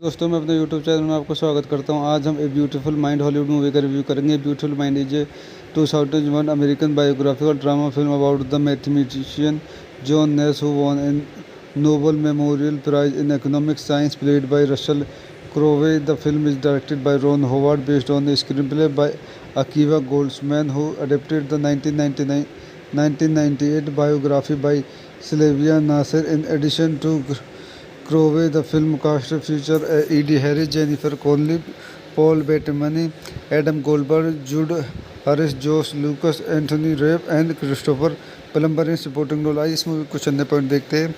दोस्तों मैं अपने YouTube चैनल में आपको स्वागत करता हूं। आज हम a beautiful mind Hollywood movie का रिव्यू करेंगे। Beautiful mind is a 2001 American biographical drama film about the mathematician John Nash who won an Nobel memorial prize in economic science played by Russell Crowe. The film is directed by Ron Howard based on the screenplay by Akiva Goldsman who adapted the 1998 biography by Sylvia Nasir. In addition to Crowe, the film cast featured Edie Harris, Jennifer Connelly, Paul Bettany, Adam Goldberg, Jude Harris, Josh Lucas, Anthony Rapp and Christopher Plummer in supporting role. आइए इस movie कुछ अन्य point देखते हैं।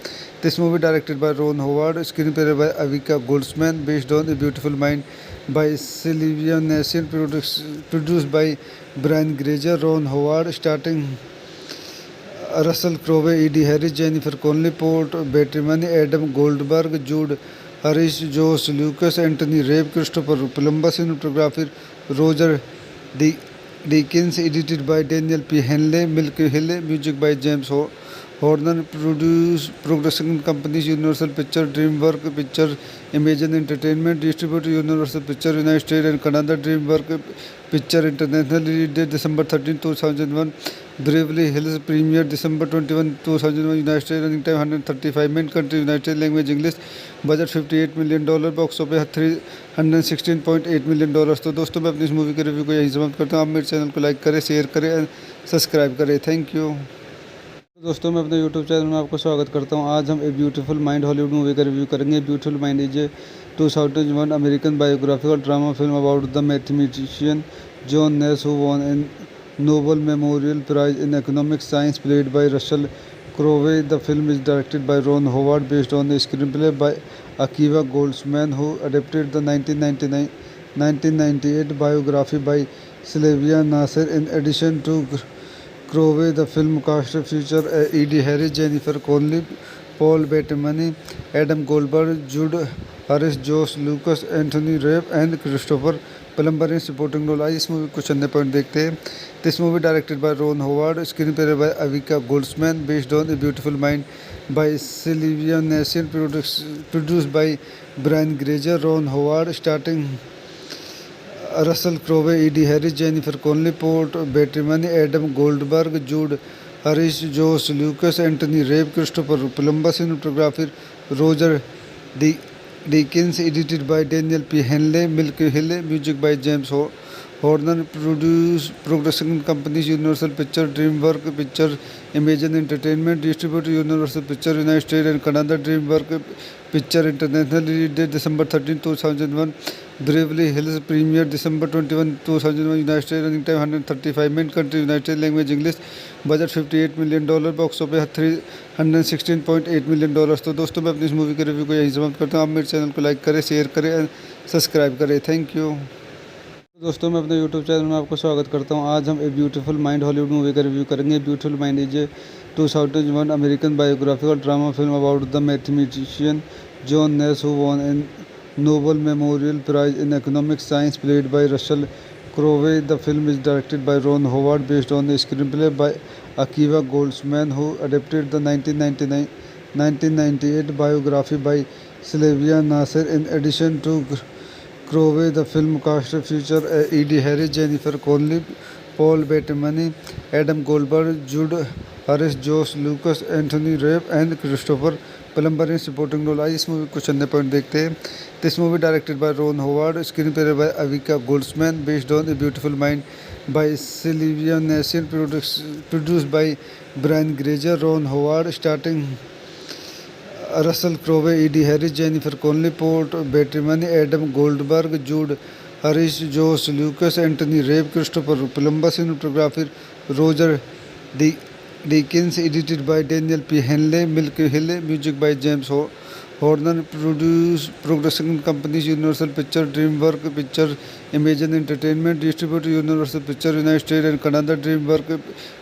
This movie directed by Ron Howard, screenplay by Akiva Goldsman, based on a beautiful Mind by Sylvia Nasir, produced by Brian Grazer, Ron Howard, starting Russell Crowe, Edie Harris, Jennifer Connelly, Paul Bettany, Adam Goldberg, Jude Harris, Josh Lucas, Anthony Rapp, Christopher Plummer, cinematography Roger Deakins, edited by Daniel P. Henley, Milky Hill, music by James Horner, production companies Universal Pictures, DreamWorks Pictures, Imagine Entertainment, distributed Universal Pictures United States and Canada, DreamWorks Pictures International, release date December 13, 2001, Beverly Hills, premiere December 21, 2001, United States, running time 135 minutes, country United States, language English, budget $58 million, box office $316.8 million। तो दोस्तों मैं अपनी इस movie के review को यहीं समाप्त करता हूँ। आप मेरे चैनल को लाइक करें, शेयर करें एंड सब्सक्राइब करें। Thank you. दोस्तों मैं अपने YouTube चैनल में आपको स्वागत करता हूं। आज हम a beautiful mind Hollywood movie का रिव्यू करेंगे। Beautiful mind is a 2001 American biographical drama film about the mathematician John Nash who won an Nobel memorial prize in economic science played by Russell Crowe. The film is directed by Ron Howard based on the screenplay by Akiva Goldsman who adapted the 1998 biography by Sylvia Nasir. In addition to Crowe, the film cast featured Edie Harris, Jennifer Connelly, Paul Bettany, Adam Goldberg, Jude Harris, Josh Lucas, Anthony Rapp and Christopher Plummer in supporting role। आइए इस movie कुछ अन्य point देखते हैं। This movie directed by Ron Howard, screenplay by Akiva Goldsman, based on a beautiful Mind by Sylvia Nasir, produced by Brian Grazer, Ron Howard, starting Russell Crowe, Edie Harris, Jennifer Connelly, Paul Bettany, Adam Goldberg, Jude Harris, Josh Lucas, Anthony Rapp, Christopher Plummer, cinematography Roger Deakins, edited by Daniel P. Henley, Milky Hill, music by James Horner production companies Universal Pictures, DreamWorks Pictures, Imagine Entertainment distributed Universal Pictures United States and Canada, DreamWorks Pictures International release date December 13, 2001, Beverly Hills premiere December 21, 2001, United States running time 135 minutes, country United States, language English, budget $58 million, box office $316.8 million। तो दोस्तों मैं अपनी इस movie के review को यहीं समाप्त करता हूँ। आप मेरे चैनल को लाइक करें, शेयर करें एंड सब्सक्राइब करें। Thank you. दोस्तों मैं अपने यूट्यूब चैनल में आपको स्वागत करता हूं। आज हम a beautiful mind Hollywood movie का रिव्यू करेंगे। Beautiful mind is a 2001 American biographical drama film about the mathematician John Nash who won an Nobel memorial prize in economic science played by Russell Crowe. The film is directed by Ron Howard based on the screenplay by Akiva Goldsman who adapted the 1998 biography by Sylvia Nasir. In addition to Crowley, the film cast featured Edie Harris, Jennifer Connelly, Paul Bettany, Adam Goldberg, Jude Harris, Josh Lucas, Anthony Rapp and Christopher Plummer in supporting role। आइए इस movie को चंद point देखते हैं। This movie directed by Ron Howard, screenplay by Akiva Goldsman, based on a beautiful Mind by Sylvia Nasir, produced by Brian Grazer, Ron Howard, starting Russell Crowe, Edie Harris, Jennifer Connelly, Paul Bettany, Adam Goldberg, Jude Harris, Josh Lucas, Anthony Rapp, Christopher Plummer, cinematography Roger Deakins, edited by Daniel P. Henley, Milky Hill, music by James Horner, production companies Universal Pictures, DreamWorks Pictures, Imagine Entertainment distributed Universal Pictures United States and Canada, DreamWorks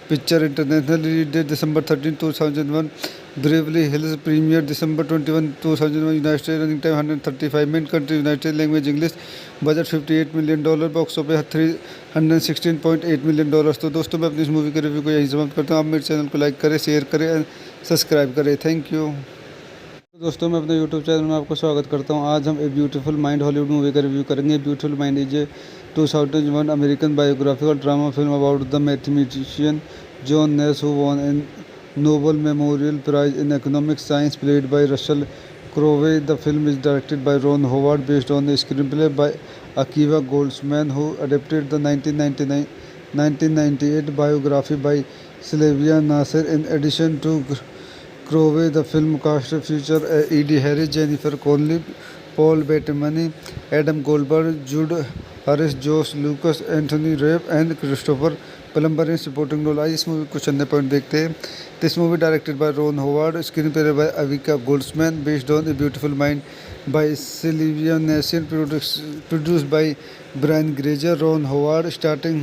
Pictures International release date December 13, 2001, Beverly Hills premiere December 21, 2001, United States running time 135 minutes, country United States, language English, budget $58 million, box office $316.8 million। तो दोस्तों मैं अपनी इस movie के review को यहीं समाप्त करता हूँ। आप मेरे चैनल को लाइक करें, शेयर करें एंड सब्सक्राइब करें। Thank you. दोस्तों मैं अपने यूट्यूब चैनल में आपको स्वागत करता हूं। आज हम a beautiful mind Hollywood movie का रिव्यू करेंगे। Beautiful mind is a 2001 American biographical drama film about the mathematician John Nash who won an Nobel memorial prize in economic science played by Russell Crowe. The film is directed by Ron Howard based on the screenplay by Akiva Goldsman who adapted the 1998 biography by Sylvia Nasir. In addition to Crowley, the film cast featured Edie Harris, Jennifer Connelly, Paul Bettany, Adam Goldberg, Jude Harris, Josh Lucas, Anthony Rapp and Christopher Plummer in supporting role। आइए इस movie को चंद point देखते हैं। This movie directed by Ron Howard, screenplay by Akiva Goldsman, based on a beautiful Mind by Sylvia Nasir, produced by Brian Grazer, Ron Howard, starting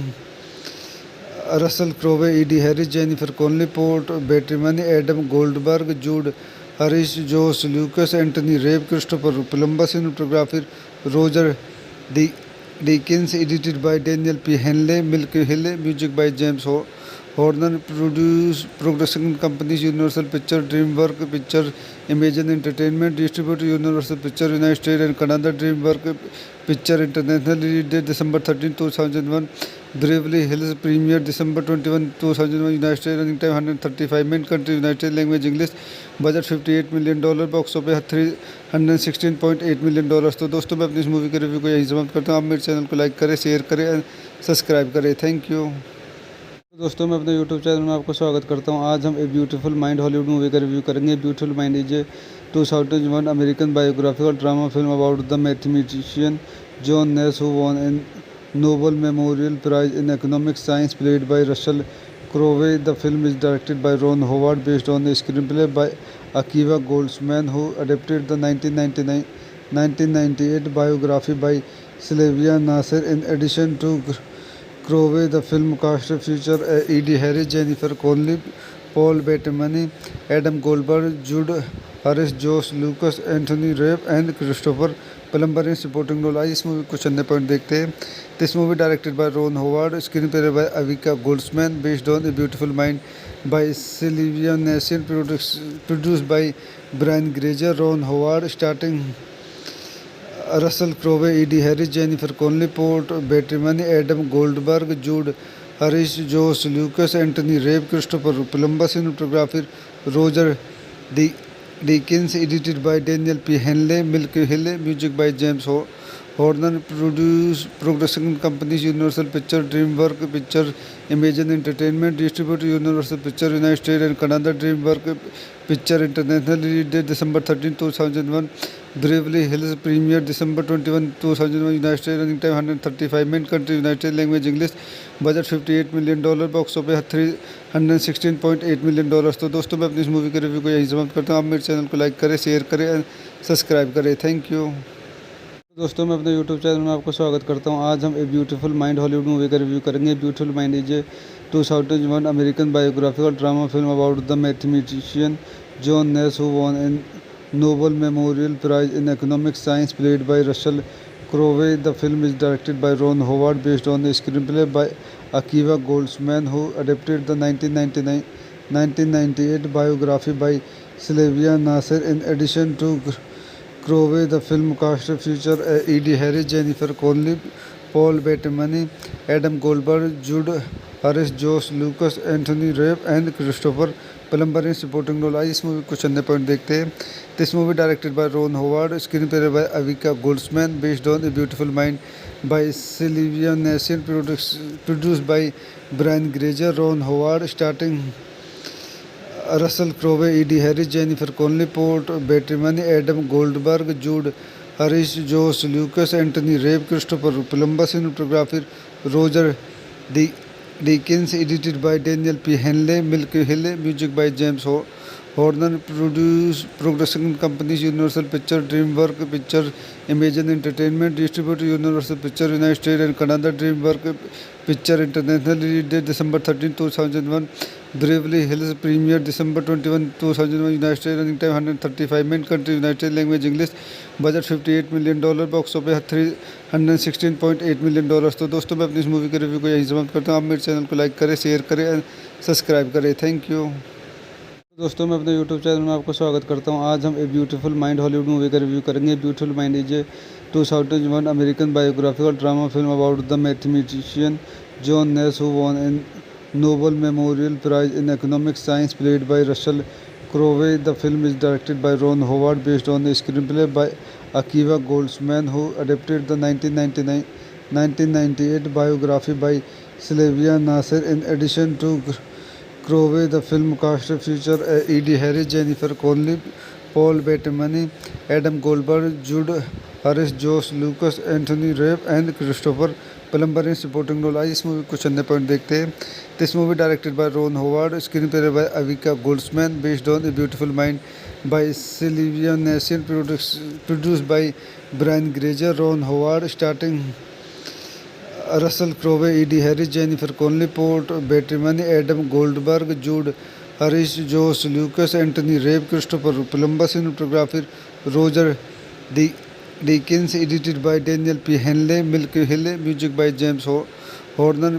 Russell Crowe, Edie Harris, Jennifer Connelly, Paul Bettany, Adam Goldberg, Jude Harris, Josh Lucas, Anthony Rapp, Christopher Plummer, cinematography Roger Deakins, edited by Daniel P. Henley, Milky Hill, music by James Horner, production companies Universal Pictures, DreamWorks Pictures, Imagine Entertainment distributed Universal Pictures United States and Canada, DreamWorks Pictures International release date December 13, 2001, Beverly Hills premiere December 21, 2001, United States running time 135 minutes, country United States, language English, budget $58 million, box office $316.8 million। तो दोस्तों मैं अपनी इस movie के review को यहीं समाप्त करता हूँ। आप मेरे चैनल को लाइक करें, शेयर करें एंड सब्सक्राइब करें। Thank you. दोस्तों मैं अपने यूट्यूब चैनल में आपको स्वागत करता हूं। आज हम a beautiful mind Hollywood movie का रिव्यू करेंगे। Beautiful mind is a 2001 American biographical drama film about the mathematician John Nash who won an Nobel memorial prize in economic science played by Russell Crowe. The film is directed by Ron Howard based on the screenplay by Akiva Goldsman who adapted the 1998 biography by Sylvia Nasir. In addition to Crowley, the film cast featured Edie Harris, Jennifer Connelly, Paul Bettany, Adam Goldberg, Jude Harris, Josh Lucas, Anthony Rapp and Christopher Plummer in supporting role। आइए इस movie को चंद point देखते हैं। This movie directed by Ron Howard, screenplay by Akiva Goldsman, based on a beautiful Mind by Sylvia Nasir, produced by Brian Grazer, Ron Howard, starting Russell Crowe, Edie Harris, Jennifer Connelly, Paul Bettany, Adam Goldberg, Jude Harris, Josh Lucas, Anthony Rapp, Christopher Plummer, cinematography Roger Deakins, edited by Daniel P. Henley, Milky Hill, music by James Horner production companies Universal Pictures, DreamWorks Pictures, Imagine Entertainment distribute Universal Pictures United States and Canada. DreamWorks Pictures International release date December 13, 2001. Beverly Hills premiere December 21, 2001 United States. Running time 135 minutes. Country United States. Language English. Budget $58 million. Box office $316.8 million. तो दोस्तों मैं अपनी इस movie के review को यहीं समाप्त करता हूँ। आप मेरे चैनल को लाइक करें, शेयर करें एंड सब्सक्राइब करें। Thank you. दोस्तों मैं अपने यूट्यूब चैनल में आपको स्वागत करता हूं। आज हम a beautiful mind Hollywood movie का रिव्यू करेंगे। Beautiful mind is a 2001 American biographical drama film about the mathematician John Nash who won an Nobel memorial prize in economic science played by Russell Crowe. The film is directed by Ron Howard based on the screenplay by Akiva Goldsman who adapted the 1998 biography by Sylvia Nasir. In addition to Crowley, the film cast featured Edie Harris, Jennifer Connelly, Paul Bettany, Adam Goldberg, Jude Harris, Josh Lucas, Anthony Rapp and Christopher Plummer in supporting role। आइए इस movie कुछ अन्य point देखते हैं। This movie directed by Ron Howard, screenplay by Akiva Goldsman, based on a beautiful Mind by Sylvia Nasir, produced by Brian Grazer, Ron Howard, starting Russell Crowe, Edie Harris, Jennifer Connelly, Paul Bettany, Adam Goldberg, Jude Harris, Josh Lucas, Anthony Rapp, Christopher Plummer, cinematography Roger Deakins, edited by Daniel P. Henley, Milky Hill, music by James Horner, production companies Universal Pictures, DreamWorks Pictures, Imagine Entertainment distribute Universal Pictures United States and Canada. DreamWorks Pictures International release date December 13, 2001. Beverly Hills premiere December 21, 2001 United States. Running time 135 minutes. Country United States. Language English. Budget $58 million. Box office $316.8 million। तो दोस्तों मैं अपनी इस movie के review को यहीं समाप्त करता हूँ। आप मेरे चैनल को लाइक करें, शेयर करें एंड सब्सक्राइब करें। Thank you. दोस्तों मैं अपने यूट्यूब चैनल में आपको स्वागत करता हूं। आज हम a beautiful mind Hollywood movie का रिव्यू करेंगे। Beautiful mind is a 2001 American biographical drama film about the mathematician John Nash who won an Nobel memorial prize in economic science played by Russell Crowe. The film is directed by Ron Howard based on the screenplay by Akiva Goldsman who adapted the 1998 biography by Sylvia Nasir. In addition to Crowley, the film cast featured Edie Harris, Jennifer Connelly, Paul Bettany, Adam Goldberg, Jude Harris, Josh Lucas, Anthony Rapp and Christopher Plummer in supporting role। आइए इस movie कुछ अन्य point देखते हैं। This movie directed by Ron Howard, screenplay by Akiva Goldsman, based on a beautiful Mind by Sylvia Nasir, produced by Brian Grazer, Ron Howard, starting Russell Crowe, Edie Harris, Jennifer Connelly, Paul Bettany, Adam Goldberg, Jude Harris, Josh Lucas, Anthony Rapp, Christopher Plummer, cinematography Roger Deakins, edited by Daniel P. Henley, Milky Hill, music by James Horner,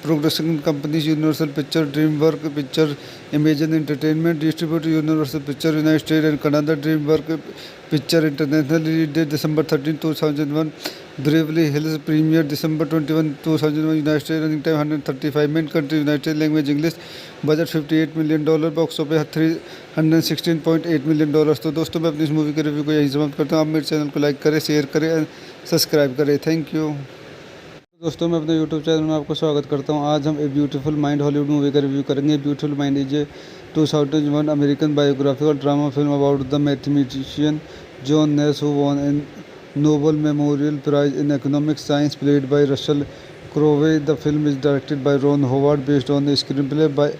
production companies Universal Pictures, DreamWorks Pictures, Imagine Entertainment distribute Universal Pictures United States and Canada. DreamWorks Pictures International release date December 13, 2001. Beverly Hills premiere December 21, 2001 United States. Running time 135 minutes. Country United States. Language English. Budget $58 million. Box office $316.8 million। तो दोस्तों मैं अपनी इस movie के review को यहीं समाप्त करता हूँ। आप मेरे चैनल को लाइक करें, शेयर करें एंड सब्सक्राइब करें। Thank you. दोस्तों मैं अपने यूट्यूब चैनल में आपको स्वागत करता हूं। आज हम a beautiful mind Hollywood movie का रिव्यू करेंगे। Beautiful mind is a 2001 American biographical drama film about the mathematician John Nash who won an Nobel memorial prize in economic science played by Russell Crowe. The film is directed by Ron Howard based on the screenplay by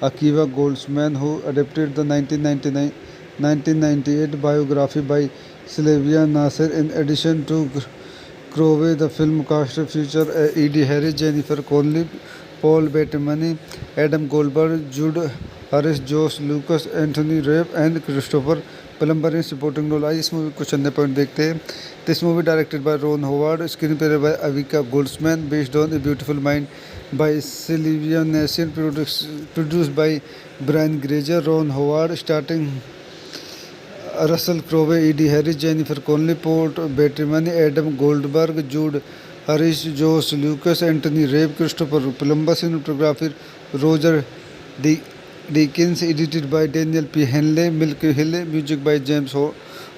Akiva Goldsman who adapted the 1998 biography by Sylvia Nasir. In addition to Crowley, the film cast featured Edie Harris, Jennifer Connelly, Paul Bettany, Adam Goldberg, Jude Harris, Josh Lucas, Anthony Rapp and Christopher Plummer in supporting role। आइए इस movie कुछ अन्य point देखते हैं। This movie directed by Ron Howard, screenplay by Akiva Goldsman, based on a beautiful Mind by Sylvia Nasir, produced by Brian Grazer, Ron Howard, starting Russell Crowe, Edie Harris, Jennifer Connelly, Paul Bettany, Adam Goldberg, Jude Harris, Josh Lucas, Anthony Rapp, Christopher Plummer, cinematography Roger Deakins, edited by Daniel P. Henley, Milky Hill, music by James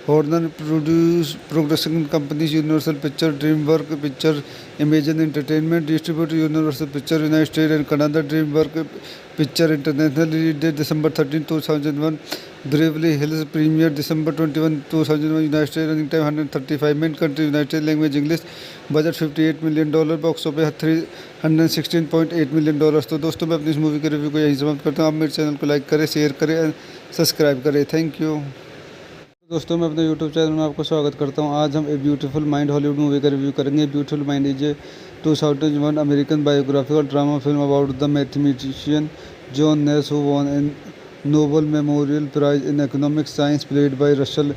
Horner production companies Universal Picture, DreamWorks Picture, Imagine Entertainment, distributed Universal Picture United States and Canada, DreamWorks Picture International, release date December 13, 2001, Beverly Hills premiere December 21, 2001, United States, running time 135 minutes, country United States, language English, budget $58 million, box office $316.8 million। तो दोस्तों मैं अपनी इस movie के review को यहीं समाप्त करता हूँ। आप मेरे चैनल को लाइक करें, शेयर करें एंड सब्सक्राइब करें। Thank you. दोस्तों मैं अपने यूट्यूब चैनल में आपको स्वागत करता हूं। आज हम a beautiful mind Hollywood movie का रिव्यू करेंगे। Beautiful mind is a 2001 American biographical drama film about the mathematician John Nash who won an Nobel memorial prize in economic science played by Russell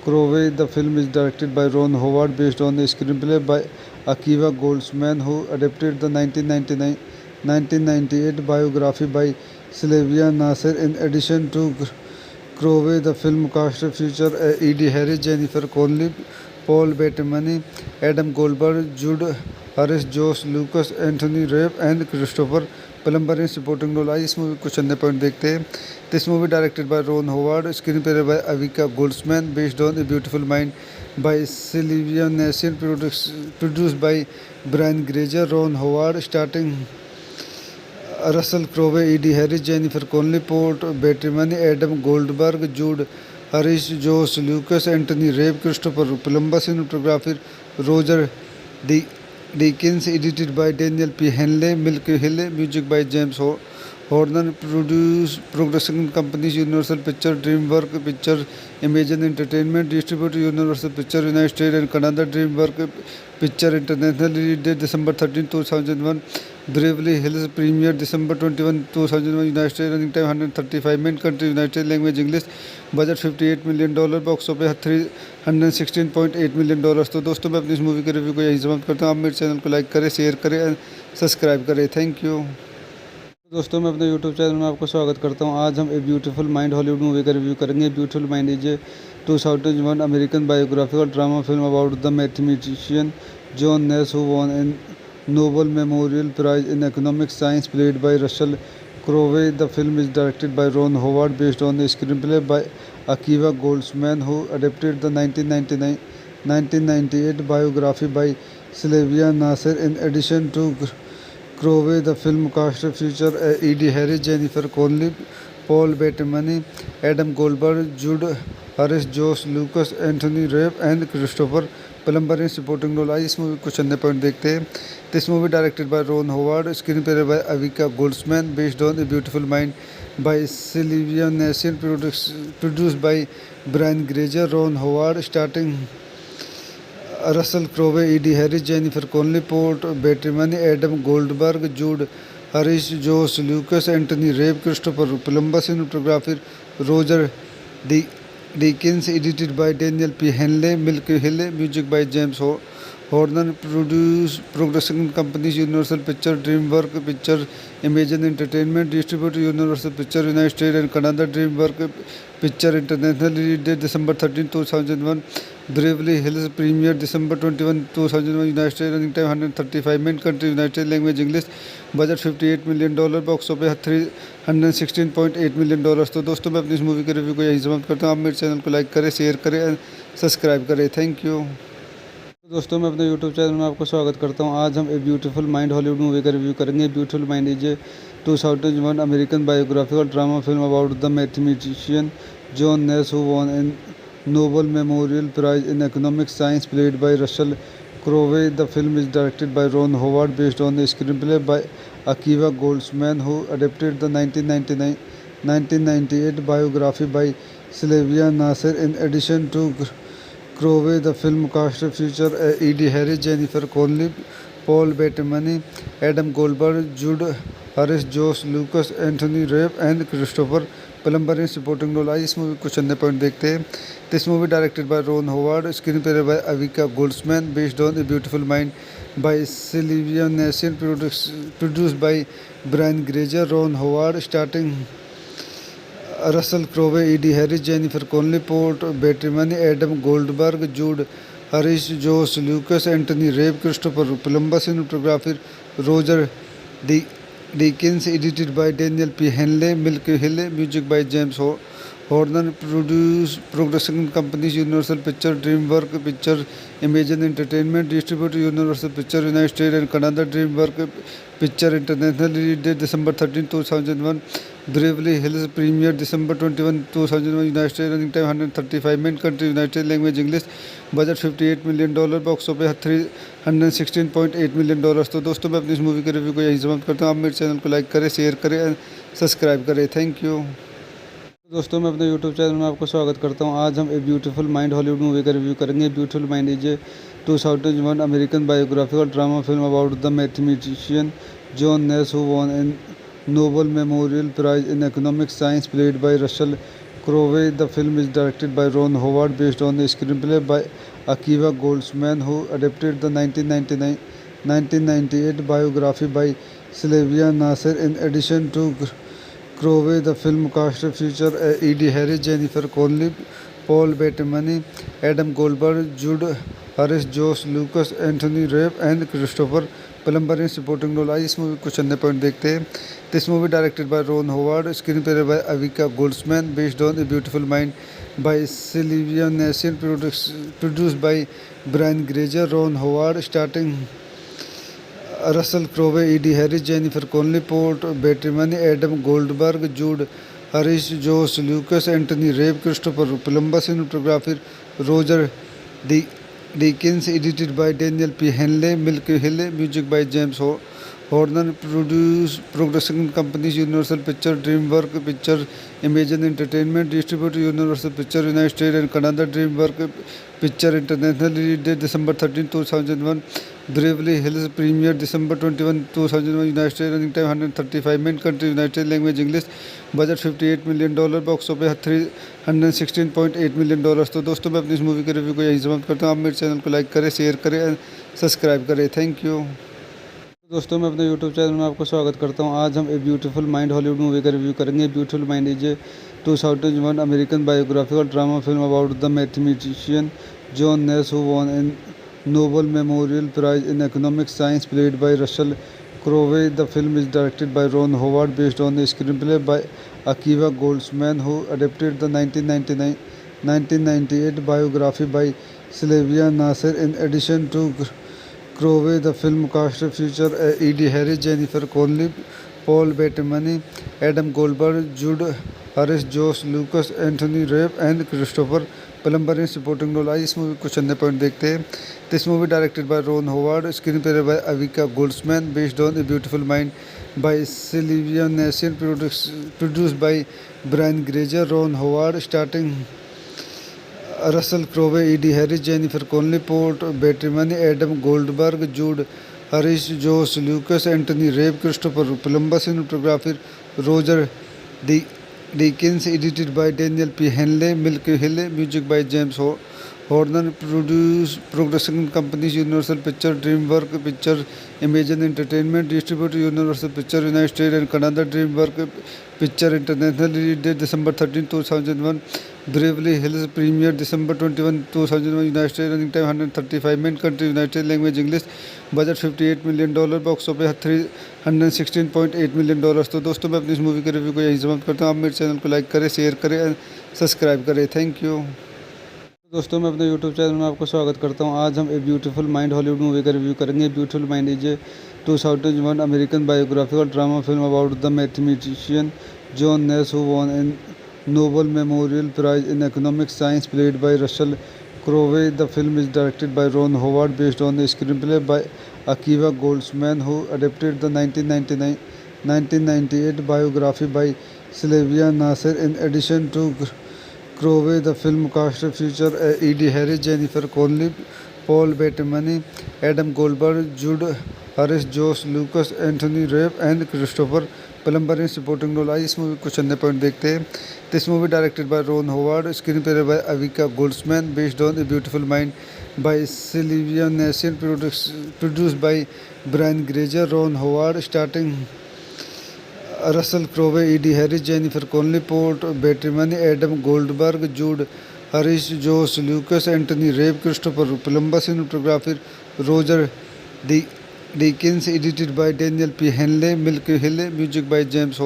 Crowe. The film is directed by Ron Howard based on the screenplay by Akiva Goldsman who adapted the 1998 biography by Sylvia Nasir. In addition to Crowley, the film cast featured Edie Harris, Jennifer Connelly, Paul Bettany, Adam Goldberg, Jude Harris, Josh Lucas, Anthony Rapp and Christopher Plummer in supporting role। आई इस movie कुछ अन्य point देखते हैं। This movie directed by Ron Howard, screenplay by Akiva Goldsman, based on a beautiful mind by Sylvia Nasar, produced by Brian Grazer, Ron Howard, starting Russell Crowe, Edie Harris, Jennifer Connelly, Paul Bettany, Adam Goldberg, Jude Harris, Josh Lucas, Anthony Rapp, Christopher Plummer, cinematography Roger Deakins, edited by Daniel P. Henley, Milky Hill, music by James Horner, production companies Universal Picture, DreamWorks Picture, Imagine Entertainment, distributed Universal Picture United States and Canada, DreamWorks Picture International, release date December 13, 2001, Beverly Hills premiere December 21, 2001, United States, running time 135 minutes, country United States, language English, budget $58 million, box office $316.8 million। तो दोस्तों मैं अपनी इस movie के review को यहीं समाप्त करता हूँ। आप मेरे चैनल को लाइक करें, शेयर करें एंड सब्सक्राइब करें। Thank you. दोस्तों मैं अपने यूट्यूब चैनल में आपको स्वागत करता हूं। आज हम a beautiful mind Hollywood movie का रिव्यू करेंगे। Beautiful mind is a 2001 American biographical drama film about the mathematician John Nash who won an Nobel memorial prize in economic science played by Russell Crowe. The film is directed by Ron Howard based on the screenplay by Akiva Goldsman who adapted the 1998 biography by Sylvia Nasir. In addition to Crowley, the film cast featured Edie Harris, Jennifer Connelly, Paul Bettany, Adam Goldberg, Jude Harris, Josh Lucas, Anthony Rapp and Christopher Plummer in supporting role। आई इस movie कुछ अन्य point देखते हैं। This movie directed by Ron Howard, screenplay by Akiva Goldsman, based on a beautiful mind by Sylvia Nasar, produced by Brian Grazer, Ron Howard, starting Russell Crowe, Edie Harris, Jennifer Connelly, Paul Bettany, Adam Goldberg, Jude Harris, Josh Lucas, Anthony Rapp, Christopher Plummer, cinematography Roger Deakins, edited by Daniel P. Henley, Milky Hill, music by James Horner, production companies Universal Picture, DreamWorks Picture, Imagine Entertainment, distributed Universal Picture United States and Canada, DreamWorks Picture International, release date December 13, 2001, Beverly Hills premiere December 21, 2001, United States, running time 135 minutes, country United States, language English, budget $58 million, box office $316.8 million। तो दोस्तों मैं अपनी इस movie के review को यहीं समाप्त करता हूँ। आप मेरे चैनल को लाइक करें, शेयर करें एंड सब्सक्राइब करें। Thank you. दोस्तों मैं अपने यूट्यूब चैनल में आपको स्वागत करता हूं। आज हम a beautiful mind Hollywood movie का रिव्यू करेंगे। Beautiful mind is a 2001 American biographical drama film about the mathematician John Nash who won an Nobel memorial prize in economic science played by Russell Crowe. The film is directed by Ron Howard based on the screenplay by Akiva Goldsman who adapted the 1998 biography by Sylvia Nasir. In addition to Crowley, the film cast featured Edie Harris, Jennifer Connelly, Paul Bettany, Adam Goldberg, Jude Harris, Josh Lucas, Anthony Rapp and Christopher Plummer in supporting role। आई इस movie कुछ अन्य point देखते हैं। This movie directed by Ron Howard, screenplay by Akiva Goldsman, based on a beautiful mind by Sylvia Nasar, produced by Brian Grazer, Ron Howard, starting Russell Crowe, Edie Harris, Jennifer Connelly, Paul Bettany, Adam Goldberg, Jude Harris, Josh Lucas, Anthony Rapp, Christopher Plummer, cinematography Roger Deakins, edited by Daniel P. Henley, Milky Hill, music by James Horner production companies Universal Pictures, DreamWorks Pictures, Imagine Entertainment, distributed Universal Pictures United States and Canada, DreamWorks Pictures International, release date December 13, 2001, Beverly Hills premiere December 21, 2001, United States, running time 135 minutes, country United States, language English, budget $58 million, box office $316.8 million। तो दोस्तों मैं अपनी इस movie के review को यहीं समाप्त करता हूँ। आप मेरे चैनल को लाइक करें, शेयर करें एंड सब्सक्राइब करें। Thank you. दोस्तों मैं अपने यूट्यूब चैनल में आपको स्वागत करता हूं। आज हम a beautiful mind Hollywood movie का रिव्यू करेंगे। Beautiful mind is a 2001 American biographical drama film about the mathematician John Nash who won an Nobel memorial prize in economic science played by Russell Crowe. The film is directed by Ron Howard based on a screenplay by Akiva Goldsman who adapted the 1998 biography by Sylvia Nasir. In addition to Crowley, the film cast featured Eddie Harris, Jennifer Connelly, Paul Bettany, Adam Goldberg, Jude Harris, Josh Lucas, Anthony Rapp and Christopher Plummer in supporting role। आइए इस movie कुछ अन्य point देखते हैं। This movie directed by Ron Howard, screenplay by Akiva Goldsman, based on a beautiful Mind by Sylvia Nasir, produced by Brian Grazer, Ron Howard, starting Russell Crowe, Eddie Harris, Jennifer Connelly, Paul Bettany, Adam Goldberg, Jude Harris, Josh Lucas, Anthony Rapp, Christopher Plummer, cinematography Roger Deakins, edited by Daniel P. Henley, Milky Hill, music by James Horner, production companies Universal Pictures, DreamWorks Pictures, Imagine Entertainment, distributed Universal Pictures United States and Canada, DreamWorks Pictures International, release date December 13, 2001, Beverly Hills premiere December 21, 2001, United States, running time 135 minutes, country United States, language English, budget $58 million, box office $316.8 million। तो दोस्तों मैं अपनी इस movie के review को यहीं समाप्त करता हूँ। आप मेरे चैनल को लाइक करें, शेयर करें एंड सब्सक्राइब करें। Thank you. दोस्तों मैं अपने यूट्यूब चैनल में आपको स्वागत करता हूं। आज हम a beautiful mind Hollywood movie का रिव्यू करेंगे। Beautiful mind is a 2001 American biographical drama film about the mathematician John Nash who won an Nobel memorial prize in economic science played by Russell Crowe. The film is directed by Ron Howard based on a screenplay by Akiva Goldsman who adapted the 1998 biography by Sylvia Nasir. In addition to Crowley, the film cast featured Eddie Harris, Jennifer Connelly, Paul Bettany, Adam Goldberg, Jude Harris, Josh Lucas, Anthony Rapp and Christopher Plummer in supporting role। आइए इस movie कुछ अन्य point देखते हैं। This movie directed by Ron Howard, screenplay by Akiva Goldsman, based on a beautiful Mind by Sylvia Nasir, produced by Brian Grazer, Ron Howard, starting Russell Crowe, Eddie Harris, Jennifer Connelly, Paul Bettany, Adam Goldberg, Jude Harris, Josh Lucas, Anthony Rapp, Christopher Plummer, cinematography Roger Deakins, edited by Daniel P. Henley, Milky Hill, music by James Horner, production companies Universal Pictures, DreamWorks Pictures, Imagine Entertainment, distributed Universal Pictures United States and Canada, DreamWorks Pictures International, release date December 13, 2001, Beverly Hills premiere December 21, 2001, United States, running time 135 minutes, country United States, language English, budget $58 million, box office $316.8 million। तो दोस्तों मैं अपनी इस movie के review को यहीं समाप्त करता हूँ। आप मेरे चैनल को लाइक करें, शेयर करें एंड सब्सक्राइब करें। Thank you. दोस्तों मैं अपने यूट्यूब चैनल में आपको स्वागत करता हूं। आज हम a beautiful mind Hollywood movie का रिव्यू करेंगे। Beautiful mind is a 2001 American biographical drama film about the mathematician John Nash who won an Nobel memorial prize in economic science played by Russell Crowe. The film is directed by Ron Howard based on a screenplay by Akiva Goldsman who adapted the 1998 biography by Sylvia Nasir. In addition to Crowley, the film cast featured Eddie Harris, Jennifer Connelly, Paul Bettany, Adam Goldberg, Jude Harris, Josh Lucas, Anthony Rapp and Christopher Plummer in supporting role। आइए इस movie कुछ अन्य point देखते हैं। This movie directed by Ron Howard, screenplay by Akiva Goldsman, based on a beautiful Mind by Sylvia Nasir, produced by Brian Grazer, Ron Howard, starting Russell Crowe, Eddie Harris, Jennifer Connelly, Paul Bettany, Adam Goldberg, Jude Harris, Josh Lucas, Anthony Rapp, Christopher Plummer, cinematography Roger Deakins, edited by Daniel P. Henley, Milky Hill, music by James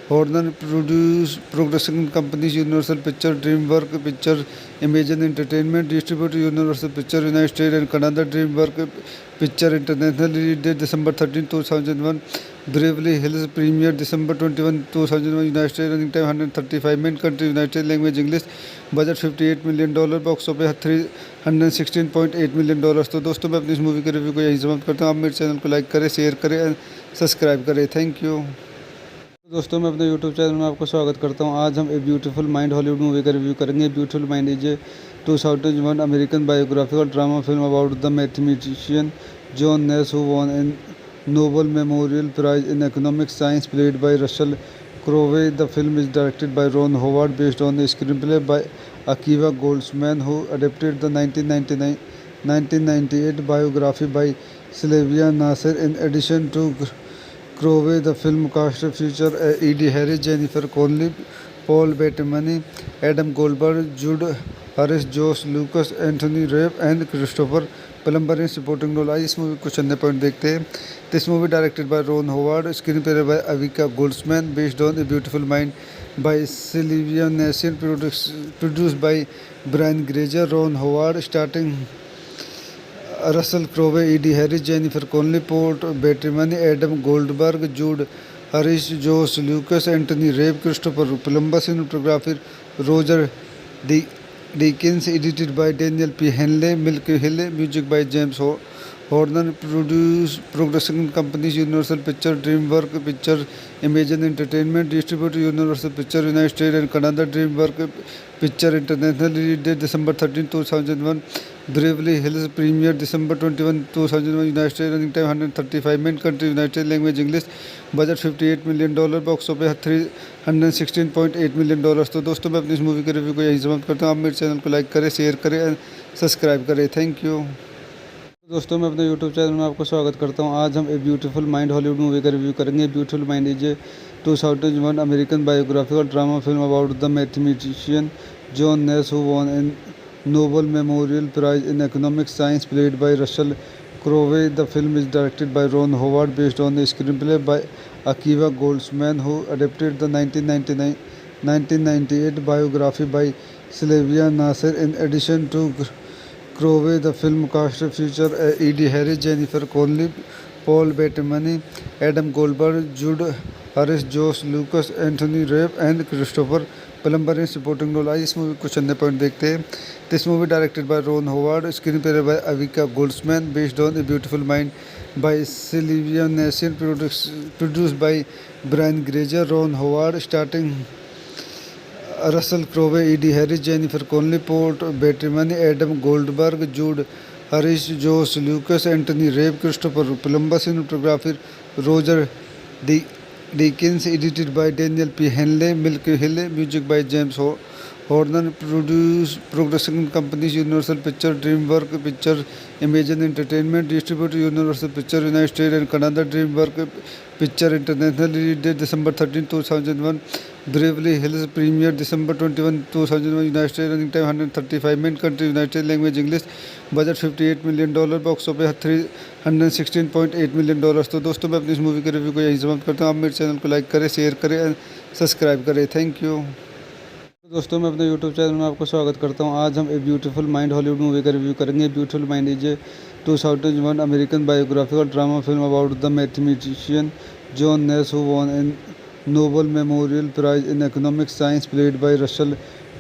Horner production companies Universal Pictures, DreamWorks Pictures, Imagine Entertainment, distributed Universal Pictures United States and Canada, DreamWorks Pictures International, release date December 13, 2001, Beverly Hills premiere December 21, 2001, United States, running time 135 minutes, country United States, language English, budget $58 million, box office $316.8 million। तो दोस्तों मैं अपनी इस movie के review को यहीं समाप्त करता हूँ। आप मेरे चैनल को लाइक करें, शेयर करें एंड सब्सक्राइब करें। Thank you. दोस्तों मैं अपने यूट्यूब चैनल में आपको स्वागत करता हूं। आज हम a beautiful mind Hollywood movie का रिव्यू करेंगे। Beautiful mind is a 2001 American biographical drama film about the mathematician John Nash who won an Nobel memorial prize in economic science played by Russell Crowe. The film is directed by Ron Howard based on the screenplay by Akiva Goldsman who adapted the 1998 biography by Sylvia Nasir. In addition to Crowe, the film cast featured Edie Harris, Jennifer Connelly, Paul Bettany, Adam Goldberg, Jude Harris, Josh Lucas, Anthony Rapp and Christopher Plummer in supporting role। इस movie कुछ अन्य point देखते हैं। This movie directed by Ron Howard, screenplay by Akiva Goldsman, based on a beautiful Mind by Sylvia Nasir, produced by Brian Grazer, Ron Howard, starting Russell Crowe, Edie Harris, Jennifer Connelly, Paul Bettany, Adam Goldberg, Jude Harris, Josh Lucas, Anthony Rapp, Christopher Plummer, cinematography Roger Deakins, edited by Daniel P. Henley, Milky Hill, music by James Horner, production companies Universal Pictures, DreamWorks Pictures, Imagine Entertainment, distributed Universal Pictures United States and Canada, DreamWorks Pictures International, release date December 13, 2001, Beverly Hills premiere December 21, 2001, United States, running time 135 minutes, country United States, language English, budget $58 million, box office $316.8 million। तो दोस्तों मैं अपनी इस movie के review को यहीं समाप्त करता हूँ। आप मेरे चैनल को लाइक करें, शेयर करें एंड सब्सक्राइब करें। Thank you. दोस्तों मैं अपने यूट्यूब चैनल में आपको स्वागत करता हूं। आज हम a beautiful mind Hollywood movie का रिव्यू करेंगे। Beautiful mind is a 2001 American biographical drama film about the mathematician John Nash who won an Nobel memorial prize in economic science played by Russell Crowe. The film is directed by Ron Howard based on the screenplay by Akiva Goldsman who adapted the 1998 biography by Sylvia Nasir. In addition to Crowe, the film cast featured Edie Harris, Jennifer Connelly, Paul Bettany, Adam Goldberg, Jude Harris, Josh Lucas, Anthony Rapp and Christopher Plummer in supporting role। इस movie कुछ अन्य point देखते हैं। This movie directed by Ron Howard, screenplay by Akiva Goldsman, based on a beautiful Mind by Sylvia Nasir, produced by Brian Grazer, Ron Howard, starting Russell Crowe, Edie Harris, Jennifer Connelly, Paul Bettany, Adam Goldberg, Jude Harris, Josh Lucas, Anthony Rapp, Christopher Plummer, cinematography Roger Deakins, edited by Daniel P. Henley, Milky Hill, music by James Horner, production companies Universal Pictures, DreamWorks Pictures, Imagine Entertainment, distributed Universal Pictures United States and Canada, DreamWorks Pictures International, release date December 13, 2001, Beverly Hills premiere December 21, 2001, United States, running time 135 minutes, country United States, language English, budget $58 million, box office $316.8 million। तो दोस्तों मैं अपनी इस movie के review को यहीं समाप्त करता हूँ। आप मेरे चैनल को लाइक करें, शेयर करें एंड सब्सक्राइब करें। Thank you. दोस्तों मैं अपने यूट्यूब चैनल में आपको स्वागत करता हूं। आज हम a beautiful mind Hollywood movie का रिव्यू करेंगे। Beautiful mind is a 2001 American biographical drama film about the mathematician John Nash who won an Nobel memorial prize in economic science played by Russell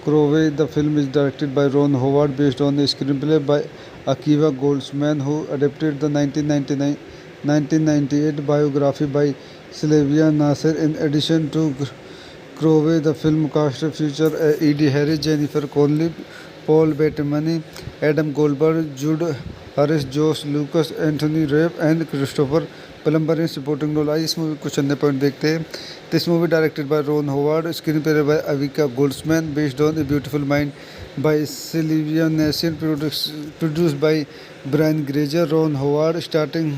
Crowe. The film is directed by Ron Howard based on the screenplay by Akiva Goldsman who adapted the 1998 biography by Sylvia Nasir. In addition to Crowe, the film cast featured Edie Harris, Jennifer Connelly, Paul Bettany, Adam Goldberg, Jude Harris, Josh Lucas, Anthony Rapp and Christopher Plummer in supporting role। इस movie कुछ अन्य point देखते हैं। This movie directed by Ron Howard, screenplay by Akiva Goldsman, based on a beautiful Mind by Sylvia Nasir, produced by Brian Grazer, Ron Howard, starting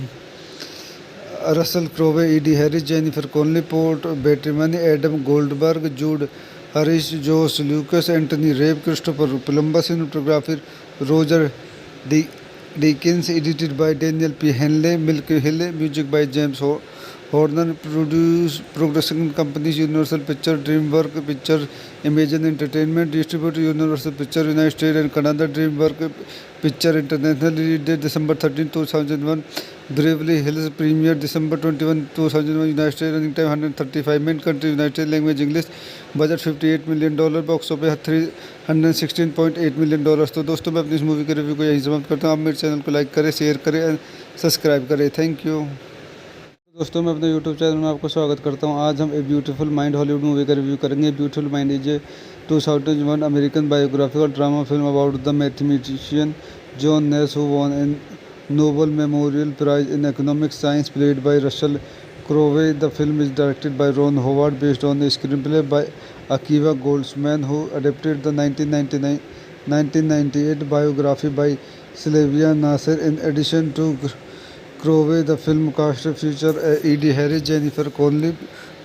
Russell Crowe, Edie Harris, Jennifer Connelly, Paul Bettany, Adam Goldberg, Jude Harris, Josh Lucas, Anthony Rapp, Christopher Plummer, cinematography Roger Deakins, edited by Daniel P. Henley, Milky Hill, music by James Horner production companies Universal Pictures, DreamWorks Pictures, Imagine Entertainment distributed Universal Pictures United States and Canada, DreamWorks Pictures International release date December 13, 2001, Beverly Hills premiere December 21, 2001, United States running time 135 minutes, country United States, language English, budget $58 million, box office $316.8 million। तो दोस्तों मैं अपनी इस movie के review को यहीं समाप्त करता हूँ। आप मेरे चैनल को लाइक करें, शेयर करें एंड सब्सक्राइब करें। Thank you. दोस्तों मैं अपने यूट्यूब चैनल में आपको स्वागत करता हूं। आज हम a beautiful mind Hollywood movie का रिव्यू करेंगे। Beautiful mind is a 2001 American biographical drama film about the mathematician John Nash who won an Nobel memorial prize in economic science played by Russell Crowe. The film is directed by Ron Howard based on the screenplay by Akiva Goldsman who adapted the 1998 biography by Sylvia Nasir. In addition to Crowe, the film cast featured Eddie Harris, Jennifer Connelly,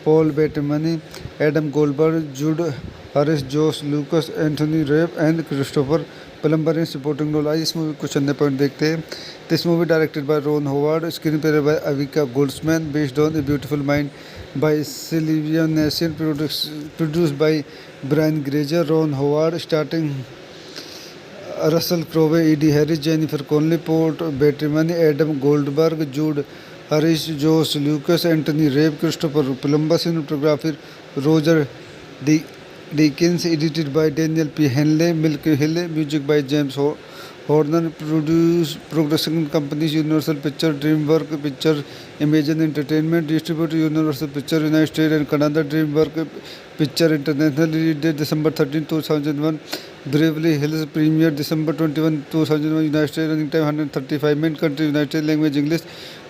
Paul Bettany, Adam Goldberg, Jude Harris, Josh Lucas, Anthony Rapp and Christopher Plummer in supporting role। आइए इस movie कुछ अन्य point देखते हैं। This movie directed by Ron Howard, screenplay by Akiva Goldsman, based on a beautiful Mind by Sylvia Nasir, produced by Brian Grazer, Ron Howard, starting Russell Crowe, Eddie Harris, Jennifer Connelly, Paul Bettany, Adam Goldberg, Jude Harris, Josh Lucas, Anthony Rapp, Christopher Plummer, cinematography Roger Deakins, edited by Daniel P. Henley, Milky Hill, music by James Horner, production companies Universal Pictures, DreamWorks Pictures, Imagine Entertainment distributed Universal Pictures United States and Canada, DreamWorks Pictures International release date December 13, 2001, Beverly Hills premiere December 21, 2001, United States running time 135 minutes, country United States, language English,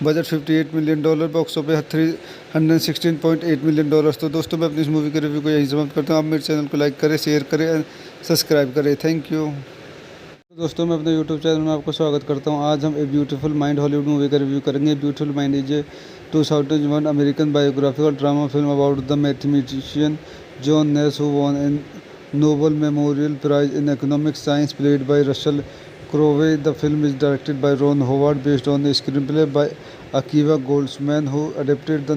budget $58 million, box office $316.8 million। तो दोस्तों मैं अपनी इस movie के review को यहीं समाप्त करता हूँ। आप मेरे चैनल को लाइक करें, शेयर करें एंड सब्सक्राइब करें। Thank you. दोस्तों मैं अपने यूट्यूब चैनल में आपको स्वागत करता हूं। आज हम a beautiful mind Hollywood movie का रिव्यू करेंगे। Beautiful mind is a 2001 American biographical drama film about the mathematician John Nash who won an Nobel memorial prize in economic science played by Russell Crowe. The film is directed by Ron Howard based on the screenplay by Akiva Goldsman who adapted the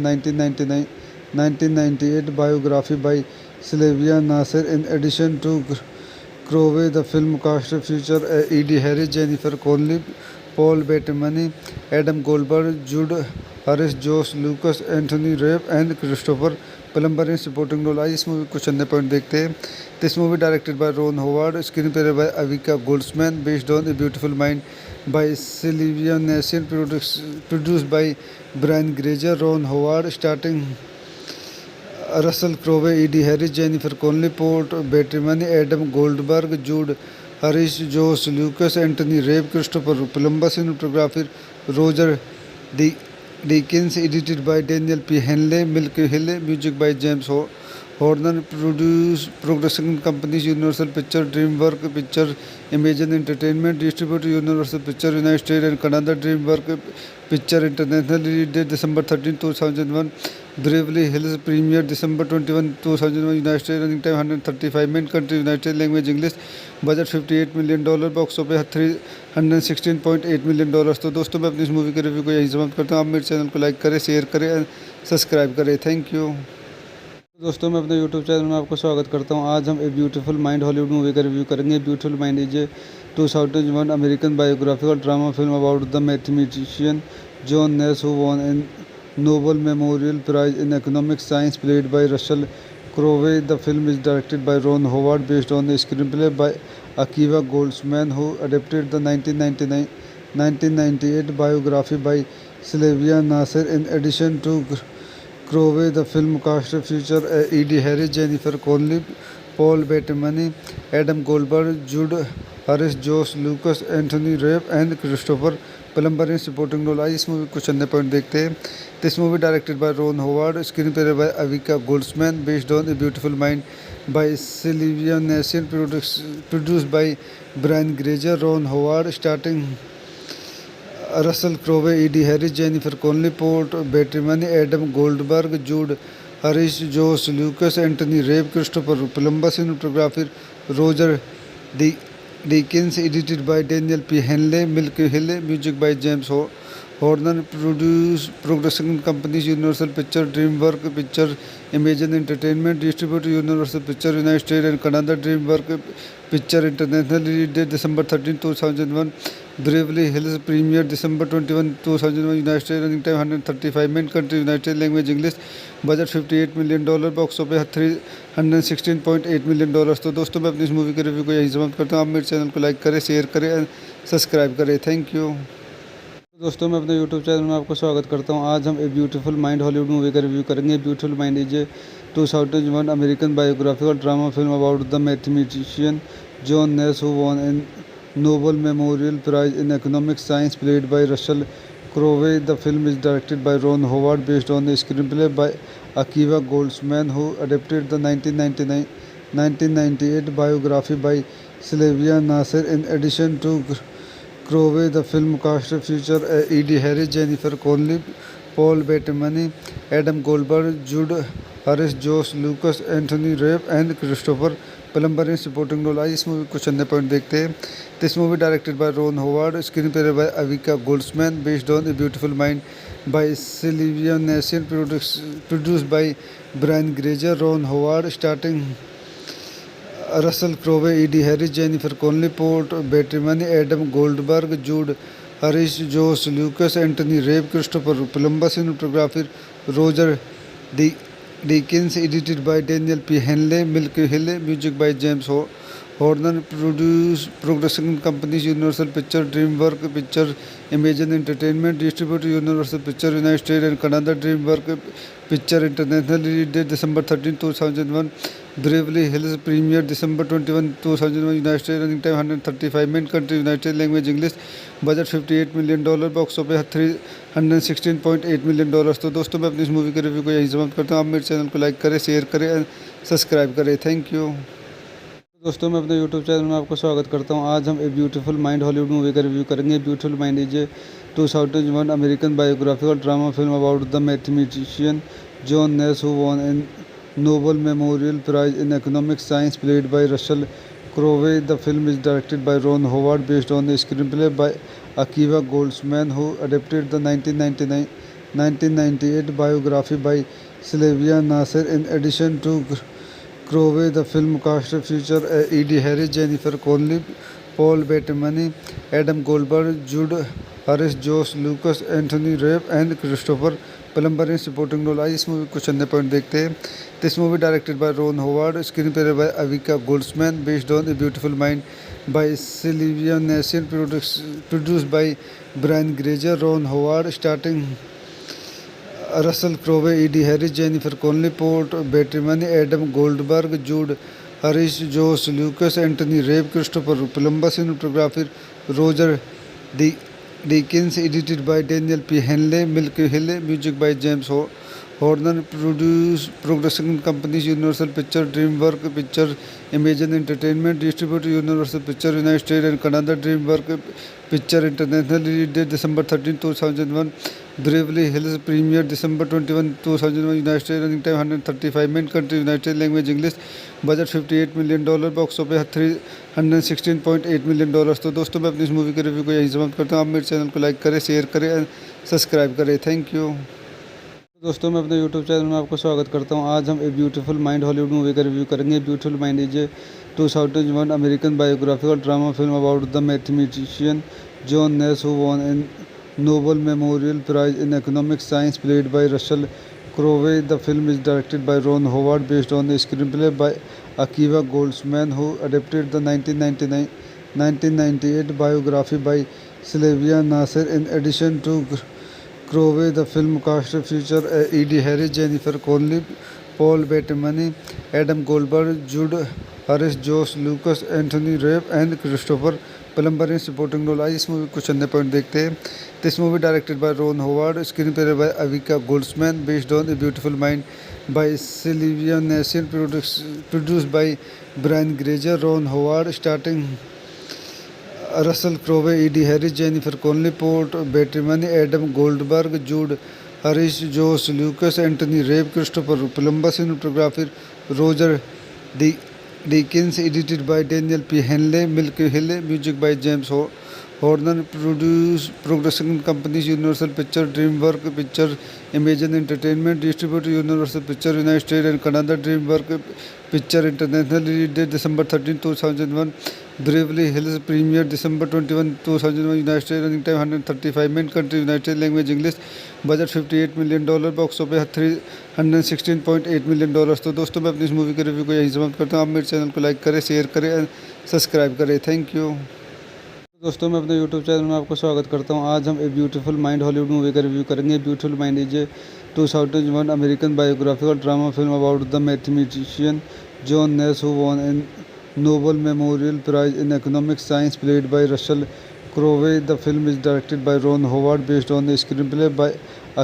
1998 biography by Sylvia Nasir. In addition to Crowe, the film cast featured Eddie Harris, Jennifer Connelly, Paul Bettany, Adam Goldberg, Jude Harris, Josh Lucas, Anthony Rapp and Christopher Plummer in supporting role। आइए इस movie कुछ अन्य point देखते हैं। This movie directed by Ron Howard, screenplay by Akiva Goldsman, based on a beautiful Mind by Sylvia Nasir, produced by Brian Grazer, Ron Howard, starting Russell Crowe, Eddie Harris, Jennifer Connelly, Paul Bettany, Adam Goldberg, Jude Harris, Josh Lucas, Anthony Rapp, Christopher Plummer, cinematography Roger D. Deakins, edited by Daniel P. Henley, Milky Hill, music by James Horner, production companies Universal Pictures, DreamWorks Pictures, Imagine Entertainment distributed Universal Pictures United States and Canada, DreamWorks Pictures International release date December 13, 2001, Beverly Hills premiere December 21, 2001, United States running time 135 minutes, country United States, language English, budget $58 million, box office $316.8 million। तो दोस्तों मैं अपनी इस movie के review को यहीं समाप्त करता हूँ। आप मेरे चैनल को लाइक करें, शेयर करें एंड सब्सक्राइब करें। Thank you. दोस्तों मैं अपने यूट्यूब चैनल में आपको स्वागत करता हूं। आज हम a beautiful mind Hollywood movie का रिव्यू करेंगे। Beautiful mind is a 2001 American biographical drama film about the mathematician John Nash who won an Nobel memorial prize in economic science played by Russell Crowe. The film is directed by Ron Howard based on the screenplay by Akiva Goldsman who adapted the 1998 biography by Sylvia Nasir. In addition to Crowe, the film cast featured Eddie Harris, Jennifer Connelly, Paul Bettany, Adam Goldberg, Jude Harris, Josh Lucas, Anthony Rapp and Christopher Plummer in supporting role। आइए इस movie कुछ अन्य point देखते हैं। This movie directed by Ron Howard, screenplay by Akiva Goldsman, based on a beautiful Mind by Sylvia Nasir, produced by Brian Grazer, Ron Howard, starting Russell Crowe, Eddie Harris, Jennifer Connelly, Paul Bettany, Adam Goldberg, Jude Harris, Josh Lucas, Anthony Rapp, Christopher Plummer, cinematography Roger Deakins, edited by Daniel P. Henley, Milky Hill, music by James Horner production companies Universal Pictures, DreamWorks Pictures, Imagine Entertainment distributed Universal Pictures United States and Canada. DreamWorks Pictures International release date December 13, 2001. Beverly Hills premiere December 21, 2001 United States. Running time 135 minutes. Country United States. Language English. Budget $58 million. Box office $316.8 million। तो दोस्तों मैं अपनी इस movie के review को यहीं समाप्त करता हूँ। आप मेरे चैनल को लाइक करें, शेयर करें एंड सब्सक्राइब करें। Thank you. दोस्तों मैं अपने यूट्यूब चैनल में आपको स्वागत करता हूं। आज हम a beautiful mind Hollywood movie का रिव्यू करेंगे। Beautiful mind is a 2001 American biographical drama film about the mathematician John Nash who won an Nobel memorial prize in economic science played by Russell Crowe. The film is directed by Ron Howard based on the screenplay by Akiva Goldsman who adapted the 1998 biography by Sylvia Nasir. In addition to Crowley, the film cast featured Edie Harris, Jennifer Connelly, Paul Bettany, Adam Goldberg, Jude Harris, Josh Lucas, Anthony Rapp and Christopher Plummer in supporting role। आई इस movie कुछ अन्य point देखते हैं। This movie directed by Ron Howard, screenplay by Akiva Goldsman, based on a beautiful mind by Sylvia Nasar, produced by Brian Grazer, Ron Howard, starting Russell Crowe, Edie Harris, Jennifer Connelly, Paul Bettany, Adam Goldberg, Jude Harris, Josh Lucas, Anthony Rapp, Christopher Plummer, cinematography Roger Deakins, edited by Daniel P. Henley, Milky Hill, music by James Horner, production companies Universal Pictures, DreamWorks Pictures, Imagine Entertainment distributed Universal Pictures United States and Canada. DreamWorks Pictures International release date December 13, 2001. Beverly Hills premiere December 21, 2001 United States. Running time 135 minutes. Country United States. Language English. Budget $58 million। Box office $316.8 million। तो दोस्तों मैं अपनी इस movie के review को यहीं समाप्त करता हूँ। आप मेरे चैनल को लाइक करें, शेयर करें एंड सब्सक्राइब करें। Thank you. दोस्तों मैं अपने यूट्यूब चैनल में आपको स्वागत करता हूं। आज हम a beautiful mind Hollywood movie का रिव्यू करेंगे। Beautiful mind is a 2001 American biographical drama film about the mathematician John Nash who won an Nobel memorial prize in economic science played by Russell Crowe. The film is directed by Ron Howard based on the screenplay by Akiva Goldsman who adapted the 1998 biography by Sylvia Nasir. In addition to Crowley, the film cast featured Edie Harris, Jennifer Connelly, Paul Bettany, Adam Goldberg, Jude Harris, Josh Lucas, Anthony Rapp and Christopher Plummer in supporting role। आई इस movie कुछ अन्य point देखते हैं। This movie directed by Ron Howard, screenplay by Akiva Goldsman, based on a beautiful mind by Sylvia Nasar, produced by Brian Grazer, Ron Howard, starting Russell Crowe, Edie Harris, Jennifer Connelly, Paul Bettany, Adam Goldberg, Jude Harris, Josh Lucas, Anthony Rapp, Christopher Plummer, cinematography Roger Deakins, edited by Daniel P. Henley, Milky Hill, music by James Horner, production companies Universal Pictures, DreamWorks Pictures, Imagine Entertainment distributed Universal Pictures United States and Canada. DreamWorks Pictures International release date December 13, 2001. Beverly Hills premiere December 21, 2001 United States. Running time 135 minutes. Country United States. Language English. Budget $58 million। Box office $316.8 million। तो दोस्तों मैं अपनी इस movie के review को यहीं समाप्त करता हूँ। आप मेरे चैनल को लाइक करें, शेयर करें एंड सब्सक्राइब करें। Thank you. दोस्तों मैं अपने यूट्यूब चैनल में आपको स्वागत करता हूं। आज हम a beautiful mind Hollywood movie का रिव्यू करेंगे। Beautiful mind is a 2001 American biographical drama film about the mathematician John Nash who won an Nobel memorial prize in economic science played by Russell Crowe. The film is directed by Ron Howard based on the screenplay by Akiva Goldsman who adapted the 1998 biography by Sylvia Nasir. In addition to Crowley, the film cast featured Edie Harris, Jennifer Connelly, Paul Bettany, Adam Goldberg, Jude Harris, Josh Lucas, Anthony Rapp and Christopher Plummer in supporting role। आई इस movie कुछ अन्य point देखते हैं। This movie directed by Ron Howard, screenplay by Akiva Goldsman, based on a beautiful mind by Sylvia Nasar, produced by Brian Grazer, Ron Howard, starting Russell Crowe, Edie Harris, Jennifer Connelly, Paul Bettany, Adam Goldberg, Jude Harris, Josh Lucas, Anthony Rapp, Christopher Plummer, cinematography Roger Deakins, edited by Daniel P. Henley, Milky Hill, music by James Horner production companies Universal Pictures, DreamWorks Pictures, Imagine Entertainment distributed Universal Pictures United States and Canada, DreamWorks Pictures International release date December 13, 2001. Beverly Hills premiere December 21, 2001 United States. Running time 135 minutes. Country United States. Language English. Budget $58 million. Box office $316.8 million. तो दोस्तों मैं अपनी इस movie के review को यहीं समाप्त करता हूँ. आप मेरे चैनल को लाइक करें, शेयर करें एंड सब्सक्राइब करें. Thank you. दोस्तों मैं अपने यूट्यूब चैनल में आपको स्वागत करता हूं. आज हम a beautiful mind Hollywood movie का रिव्यू करेंगे. Beautiful mind is a 2001 American biographical drama film about the mathematician John Nash who won an Nobel memorial prize in economic science played by Russell Crowe. The film is directed by Ron Howard based on the screenplay by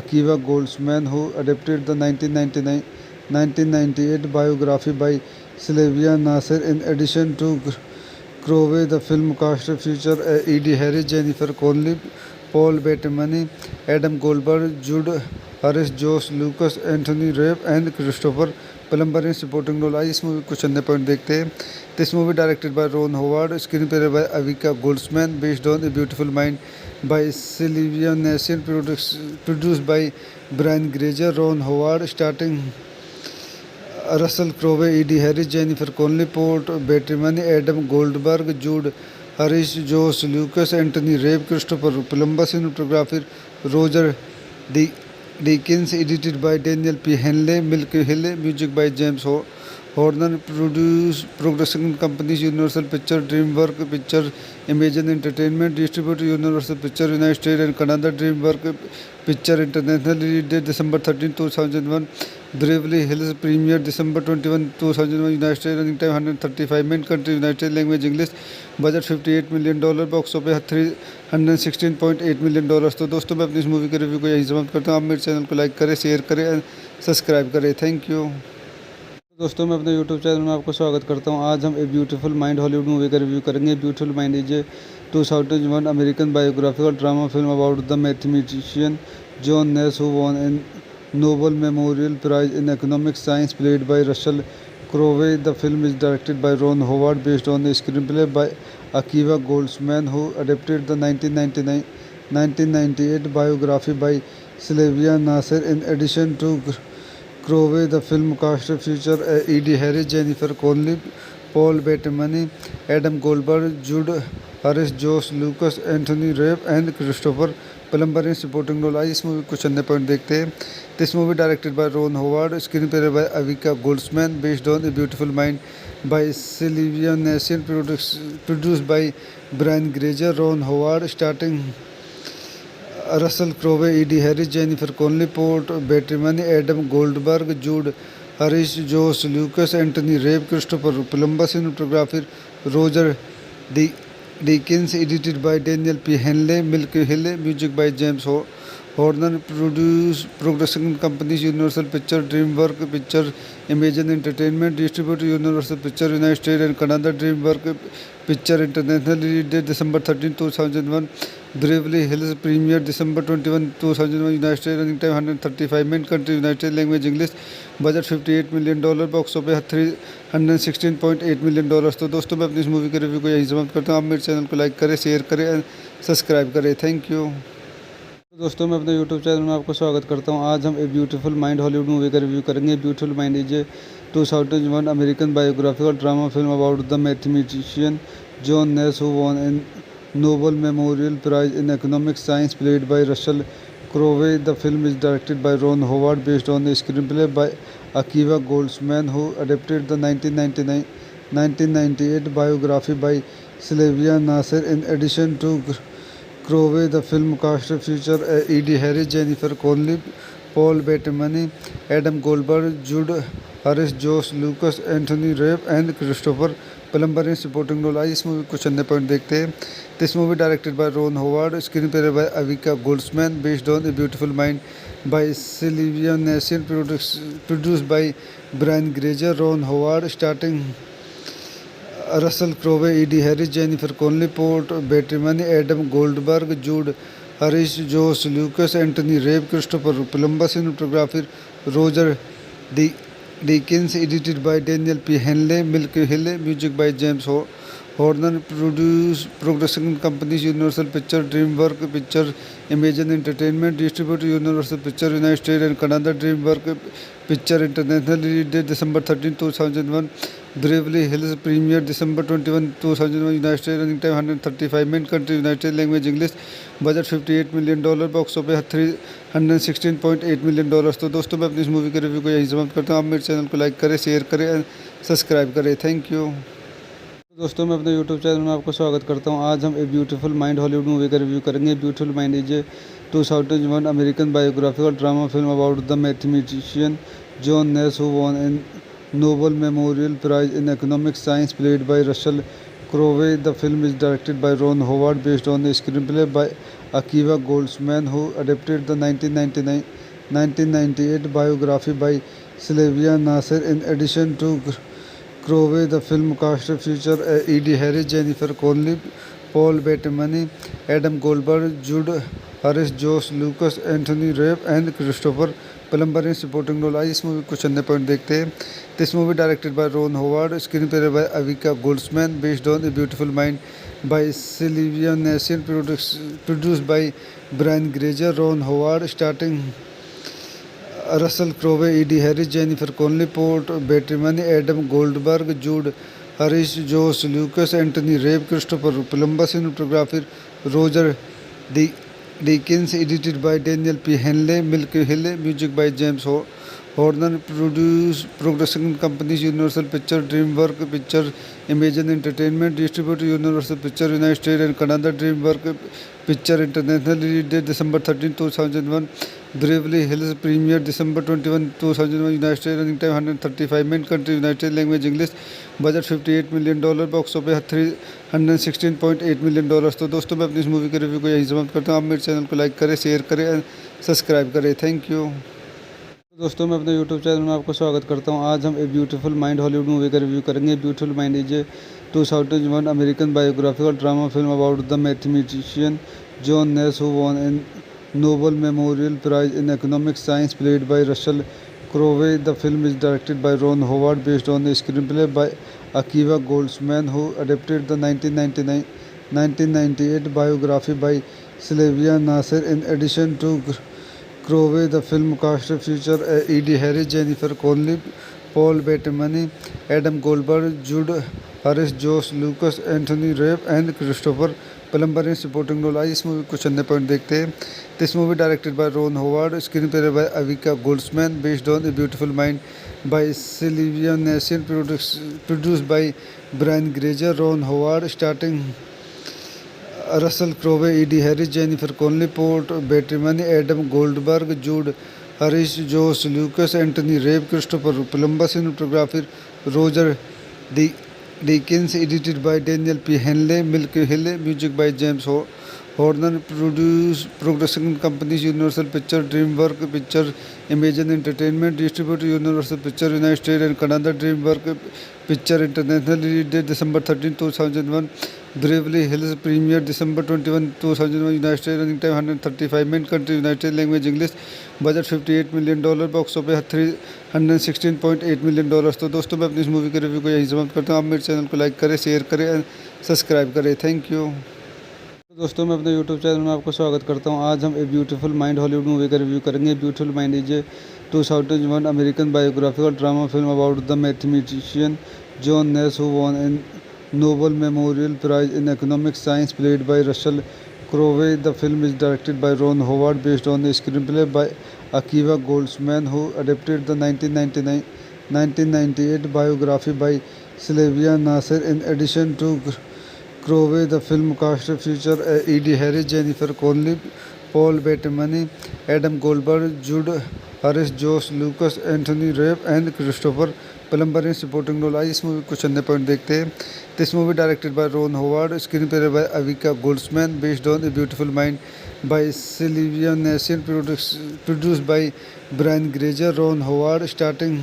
Akiva Goldsman who adapted the 1998 biography by Sylvia Nasir. In addition to Crowe, the film cast featured Eddie Harris, Jennifer Connelly, Paul Bettany, Adam Goldberg, Jude Harris, Josh Lucas, Anthony Rapp and Christopher Plummer in supporting role. आइए इस movie कुछ अन्य point देखते हैं. This movie directed by Ron Howard, screenplay by Akiva Goldsman, based on a beautiful Mind by Sylvia Nasir, produced by Brian Grazer, Ron Howard, starting Russell Crowe, Eddie Harris, Jennifer Connelly, Paul Bettany, Adam Goldberg, Jude Harris, Josh Lucas, Anthony Rapp, Christopher Plummer, cinematography Roger Deakins, edited by Daniel P. Henley, Milky Hill, music by James Horner, production companies Universal Pictures, DreamWorks Pictures, Imagine Entertainment distributed Universal Pictures United States and Canada, DreamWorks Pictures International release date December 13, 2001. Beverly Hills premiere December 21, 2001 United States. Running time 135 minutes. Country United States. Language English. Budget $58 million. Box office $316.8 million. तो दोस्तों मैं अपनी इस movie के review को यहीं समाप्त करता हूँ. आप मेरे चैनल को लाइक करें, शेयर करें एंड सब्सक्राइब करें. Thank you. दोस्तों मैं अपने यूट्यूब चैनल में आपको स्वागत करता हूं. आज हम a beautiful mind Hollywood movie का रिव्यू करेंगे. Beautiful mind is a 2001 American biographical drama film about the mathematician John Nash who won an Nobel memorial prize in economic science played by Russell Crowe. The film is directed by Ron Howard based on the screenplay by Akiva Goldsman who adapted the 1998 biography by Sylvia Nasir. In addition to Crowe, the film cast featured Eddie Harris, Jennifer Connelly, Paul Bettany, Adam Goldberg, Jude Harris, Josh Lucas, Anthony Rapp and Christopher Plummer in supporting role. आइए इस movie कुछ अन्य point देखते हैं. This movie directed by Ron Howard, screenplay by Akiva Goldsman, based on a beautiful Mind by Sylvia Nasir, produced by Brian Grazer, Ron Howard, starting Russell Crowe, Eddie Harris, Jennifer Connelly, Paul Bettany, Adam Goldberg, Jude Harris, Josh Lucas, Anthony Rapp, Christopher Plummer, cinematography Roger Deakins, edited by Daniel P. Henley, Milky Hill, music by James Horner, production companies Universal Pictures, DreamWorks Pictures, Imagine Entertainment distributed Universal Pictures United States and Canada, DreamWorks Pictures International release date December 13, 2001. Beverly Hills premiere December 21, 2001 United States. Running time 135 minutes. Country United States. Language English. Budget $58 million. Box office $316.8 million. तो दोस्तों मैं अपनी इस movie के review को यहीं समाप्त करता हूँ. आप मेरे चैनल को लाइक करें, शेयर करें एंड सब्सक्राइब करें. Thank you. दोस्तों मैं अपने यूट्यूब चैनल में आपको स्वागत करता हूं. आज हम a beautiful mind Hollywood movie का रिव्यू करेंगे. Beautiful mind is a 2001 American biographical drama film about the mathematician John Nash who won an Nobel memorial prize in economic science played by Russell Crowe. The film is directed by Ron Howard based on the screenplay by Akiva Goldsman who adapted the 1998 biography by Sylvia Nasir. In addition to Crowe, the film cast featured Eddie Harris, Jennifer Connelly, Paul Bettany, Adam Goldberg, Jude Harris, Josh Lucas, Anthony Rapp and Christopher Plummer in supporting role. आइए इस movie कुछ अन्य point देखते हैं. This movie directed by Ron Howard, screenplay by Akiva Goldsman, based on a beautiful Mind by Sylvia Nasir, produced by Brian Grazer, Ron Howard, starting Russell Crowe, Eddie Harris, Jennifer Connelly, Paul Bettany, Adam Goldberg, Jude Harris, Josh Lucas, Anthony Rapp, Christopher Plummer, cinematography Roger Deakins, edited by Daniel P. Henley, Milky Hill, music by James Horner production companies Universal Pictures, DreamWorks Pictures, Imagine Entertainment distribute Universal Pictures United States and Canada. DreamWorks Pictures International release date December 13, 2001. Beverly Hills premiere December 21, 2001 United States. Running time 135 minutes. Country United States. Language English. Budget $58 million. Box office $316.8 million. तो दोस्तों मैं अपनी इस movie के review को यहीं समाप्त करता हूँ। आप मेरे चैनल को लाइक करें, शेयर करें एंड सब्सक्राइब करें। Thank you. दोस्तों मैं अपने यूट्यूब चैनल में आपको स्वागत करता हूं। आज हम a beautiful mind Hollywood movie का रिव्यू करेंगे। Beautiful mind is a 2001 American biographical drama film about the mathematician John Nash who won an Nobel memorial prize in economic science played by Russell Crowe. The film is directed by Ron Howard based on the screenplay by Akiva Goldsman who adapted the 1998 biography by Sylvia Nasir. In addition to Crowe, the film cast featured Edie Harris, Jennifer Connelly, Paul Bettany, Adam Goldberg, Jude Harris, Josh Lucas, Anthony Rapp and Christopher Plummer in supporting role। इस movie कुछ अन्य point देखते हैं। This movie directed by Ron Howard, screenplay by Akiva Goldsman, based on a beautiful Mind by Sylvia Nasir, produced by Brian Grazer, Ron Howard, starting Russell Crowe, Edie Harris, Jennifer Connelly, Paul Bettany, Adam Goldberg, Jude Harris, Josh Lucas, Anthony Rapp, Christopher Plummer, cinematography Roger Deakins, edited by Daniel P. Henley, Milky Hill, music by James Horner, production companies Universal Pictures, DreamWorks Pictures, Imagine Entertainment distribute Universal Pictures United States and Canada. DreamWorks Pictures International release date December 13, 2001. Beverly Hills premiere December 21, 2001 United States. Running time 135 minutes. Country United States. Language English. Budget $58 million. Box office $316.8 million। तो दोस्तों मैं अपनी इस movie के review को यहीं समाप्त करता हूँ। आप मेरे चैनल को लाइक करें, शेयर करें एंड सब्सक्राइब करें। Thank you. दोस्तों मैं अपने यूट्यूब चैनल में आपको स्वागत करता हूं। आज हम a beautiful mind Hollywood movie का रिव्यू करेंगे। Beautiful mind is a 2001 American biographical drama film about the mathematician John Nash who won an Nobel memorial prize in economic science played by Russell Crowe. The film is directed by Ron Howard based on the screenplay by Akiva Goldsman who adapted the 1998 biography by Sylvia Nasir. In addition to Crowe, the film cast featured Edie Harris, Jennifer Connelly, Paul Bettany, Adam Goldberg, Jude Harris, Josh Lucas, Anthony Rapp and Christopher Plummer in supporting role। इस movie कुछ अन्य point देखते हैं। This movie directed by Ron Howard, screenplay by Akiva Goldsman, based on a beautiful Mind by Sylvia Nasir, produced by Brian Grazer, Ron Howard, starting Russell Crowe, Edie Harris, Jennifer Connelly, Paul Bettany, Adam Goldberg, Jude Harris, Josh Lucas, Anthony Rapp, Christopher Plummer, cinematography Roger Deakins, edited by Daniel P. Henley, Milky Hill, music by James Horner, production companies Universal Pictures, DreamWorks Pictures, Imagine Entertainment distribute Universal Pictures United States and Canada. DreamWorks Pictures International release date December 13, 2001. Beverly Hills premiere December 21, 2001 United States. Running time 135 minutes. Country United States. Language English. Budget $58 million. Box office $316.8 million। तो दोस्तों मैं अपनी इस movie के review को यहीं समाप्त करता हूँ। आप मेरे चैनल को लाइक करें, शेयर करें एंड सब्सक्राइब करें। Thank you. दोस्तों मैं अपने यूट्यूब चैनल में आपको स्वागत करता हूं। आज हम a beautiful mind Hollywood movie का रिव्यू करेंगे। Beautiful mind is a 2001 American biographical drama film about the mathematician John Nash who won an Nobel memorial prize in economic science played by Russell Crowe. The film is directed by Ron Howard based on the screenplay by Akiva Goldsman who adapted the 1998 biography by Sylvia Nasir. In addition to Crowe, the film cast featured Edie Harris, Jennifer Connelly, Paul Bettany, Adam Goldberg, Jude Harris, Josh Lucas, Anthony Rapp and Christopher Plummer in supporting role। इस movie कुछ अन्य point देखते हैं। This movie directed by Ron Howard, screenplay by Akiva Goldsman, based on a beautiful Mind by Sylvia Nasir, produced by Brian Grazer, Ron Howard, starting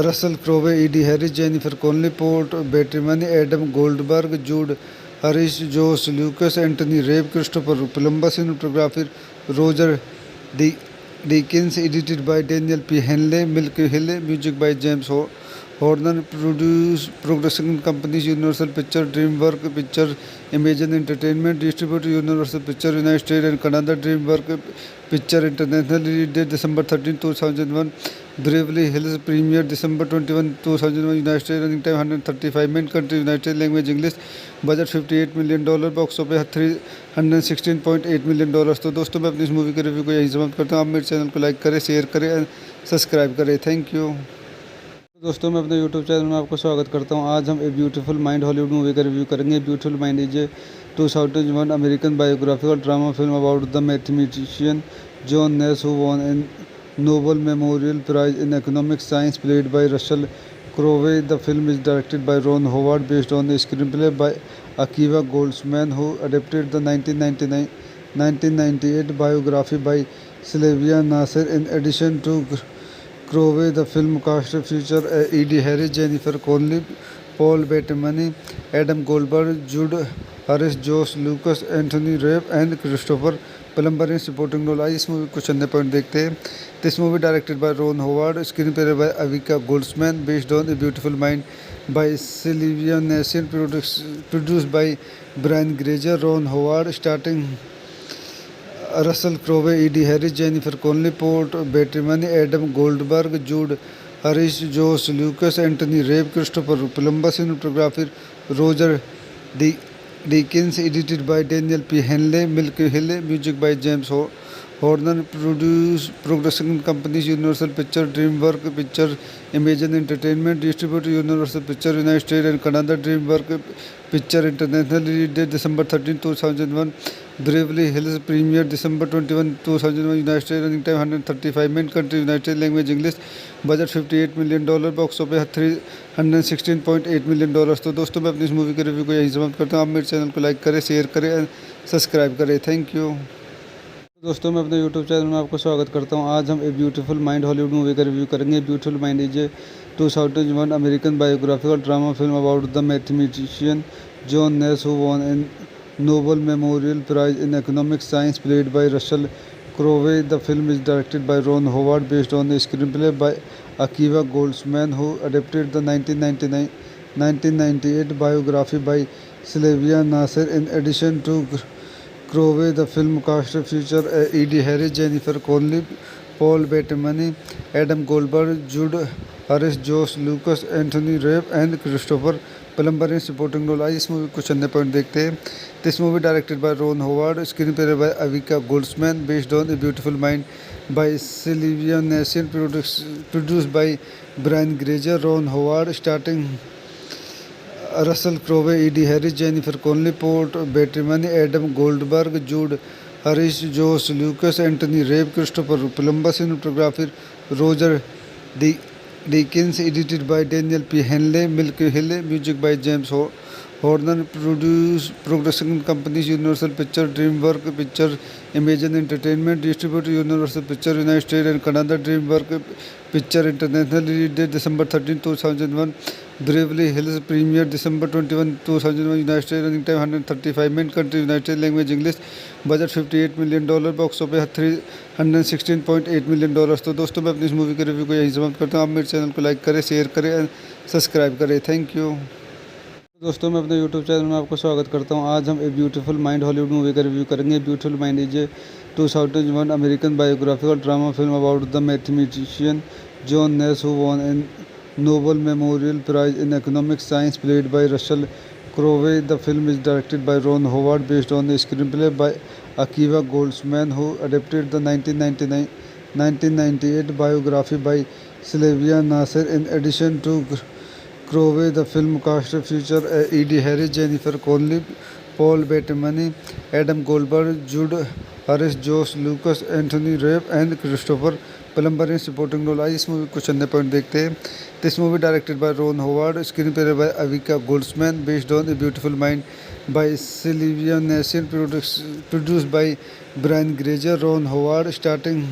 Russell Crowe, Edie Harris, Jennifer Connelly, Paul Bettany, Adam Goldberg, Jude Harris, Josh Lucas, Anthony Rapp, Christopher Plummer, cinematography Roger Deakins, edited by Daniel P. Henley, Milky Hill, music by James Horner production companies Universal Pictures, DreamWorks Pictures, Imagine Entertainment, distributed Universal Pictures United States and Canada, DreamWorks Pictures International, release date December 13, 2001, Beverly Hills premiere December 21, 2001, United States, running time 135 minutes, country United States, language English, budget $58 million, box office $316.8 million। तो दोस्तों मैं अपनी इस movie के review को यहीं समाप्त करता हूँ। आप मेरे चैनल को लाइक करें, शेयर करें एंड सब्सक्राइब करें। Thank you. दोस्तों मैं अपने यूट्यूब चैनल में आपको स्वागत करता हूं। आज हम a beautiful mind Hollywood movie का रिव्यू करेंगे। Beautiful mind is a 2001 American biographical drama film about the mathematician John Nash who won an Nobel memorial prize in economic science played by Russell Crowe. The film is directed by Ron Howard based on the screenplay by Akiva Goldsman who adapted the 1998 biography by Sylvia Nasir. In addition to Crowe, the film cast featured Edie Harris, Jennifer Connelly, Paul Bettany, Adam Goldberg, Jude Harris, Josh Lucas, Anthony Rapp and Christopher Plummer in supporting role। इस movie कुछ अन्य point देखते हैं। This movie directed by Ron Howard, screenplay by Akiva Goldsman, based on a beautiful Mind by Sylvia Nasir, produced by Brian Grazer, Ron Howard, starting Russell Crowe, Edie Harris, Jennifer Connelly, Paul Bettany, Adam Goldberg, Jude Harris, Josh Lucas, Anthony Rapp, Christopher Plummer, cinematography Roger Deakins, edited by Daniel P. Henley, Milky Hill, music by James Horner, production companies Universal Pictures, DreamWorks Pictures, Imagine Entertainment, distributed Universal Pictures United States and Canada, DreamWorks Pictures International, release date December 13, 2001, Beverly Hills premiere December 21, 2001, United States, running time 135 minutes, country United States, language English, budget $58 million, box office $316.8 million। तो दोस्तों मैं अपनी इस movie के review को यहीं समाप्त करता हूँ। आप मेरे चैनल को लाइक करें, शेयर करें एंड सब्सक्राइब करें। Thank you. दोस्तों मैं अपने यूट्यूब चैनल में आपको स्वागत करता हूं। आज हम a beautiful mind Hollywood movie का रिव्यू करेंगे। Beautiful mind is a 2001 American biographical drama film about the mathematician John Nash who won an Nobel memorial prize in economic science played by Russell Crowe. The film is directed by Ron Howard based on the screenplay by Akiva Goldsman who adapted the 1998 biography by Sylvia Nasir. In addition to Crowe, the film cast featured Edie Harris, Jennifer Connelly, Paul Bettany, Adam Goldberg, Jude Harris, Josh Lucas, Anthony Rapp and Christopher Plummer in supporting role। इस movie कुछ अन्य point देखते हैं। This movie directed by Ron Howard, screenplay by Akiva Goldsman, based on a beautiful Mind by Sylvia Nasir, produced by Brian Grazer, Ron Howard, starting Russell Crowe, Edie Harris, Jennifer Connelly, Paul Bettany, Adam Goldberg, Jude Harris, Josh Lucas, Anthony Rapp, Christopher Plummer, cinematography Roger Deakins, edited by Daniel P. Henley, Milky Hill, music by James Horner, production companies Universal Pictures, DreamWorks Pictures, Imagine Entertainment, distributed Universal Pictures United States and Canada, DreamWorks Pictures International, release date December 13, 2001, Beverly Hills premiere December 21, 2001, United States, running time 135 minutes, country United States, language English, budget $58 million, box office $316.8 million। तो दोस्तों मैं अपनी इस movie के review को यहीं समाप्त करता हूँ। आप मेरे चैनल को लाइक करें, शेयर करें एंड सब्सक्राइब करें। Thank you. दोस्तों मैं अपने यूट्यूब चैनल में आपको स्वागत करता हूं। आज हम a beautiful mind Hollywood movie का रिव्यू करेंगे। Beautiful mind is a 2001 American biographical drama film about the mathematician John Nash who won an Nobel memorial prize in economic science played by Russell Crowe. The film is directed by Ron Howard based on the screenplay by Akiva Goldsman who adapted the 1998 biography by Sylvia Nasir. In addition to Crowe, the film cast featured Edie Harris, Jennifer Connelly, Paul Bettany, Adam Goldberg, Jude Harris, Josh Lucas, Anthony Rapp and Christopher Plummer in supporting role। इस movie कुछ अन्य point देखते हैं। This movie directed by Ron Howard, screenplay by Akiva Goldsman, based on a beautiful Mind by Sylvia Nasir, produced by Brian Grazer, Ron Howard, starting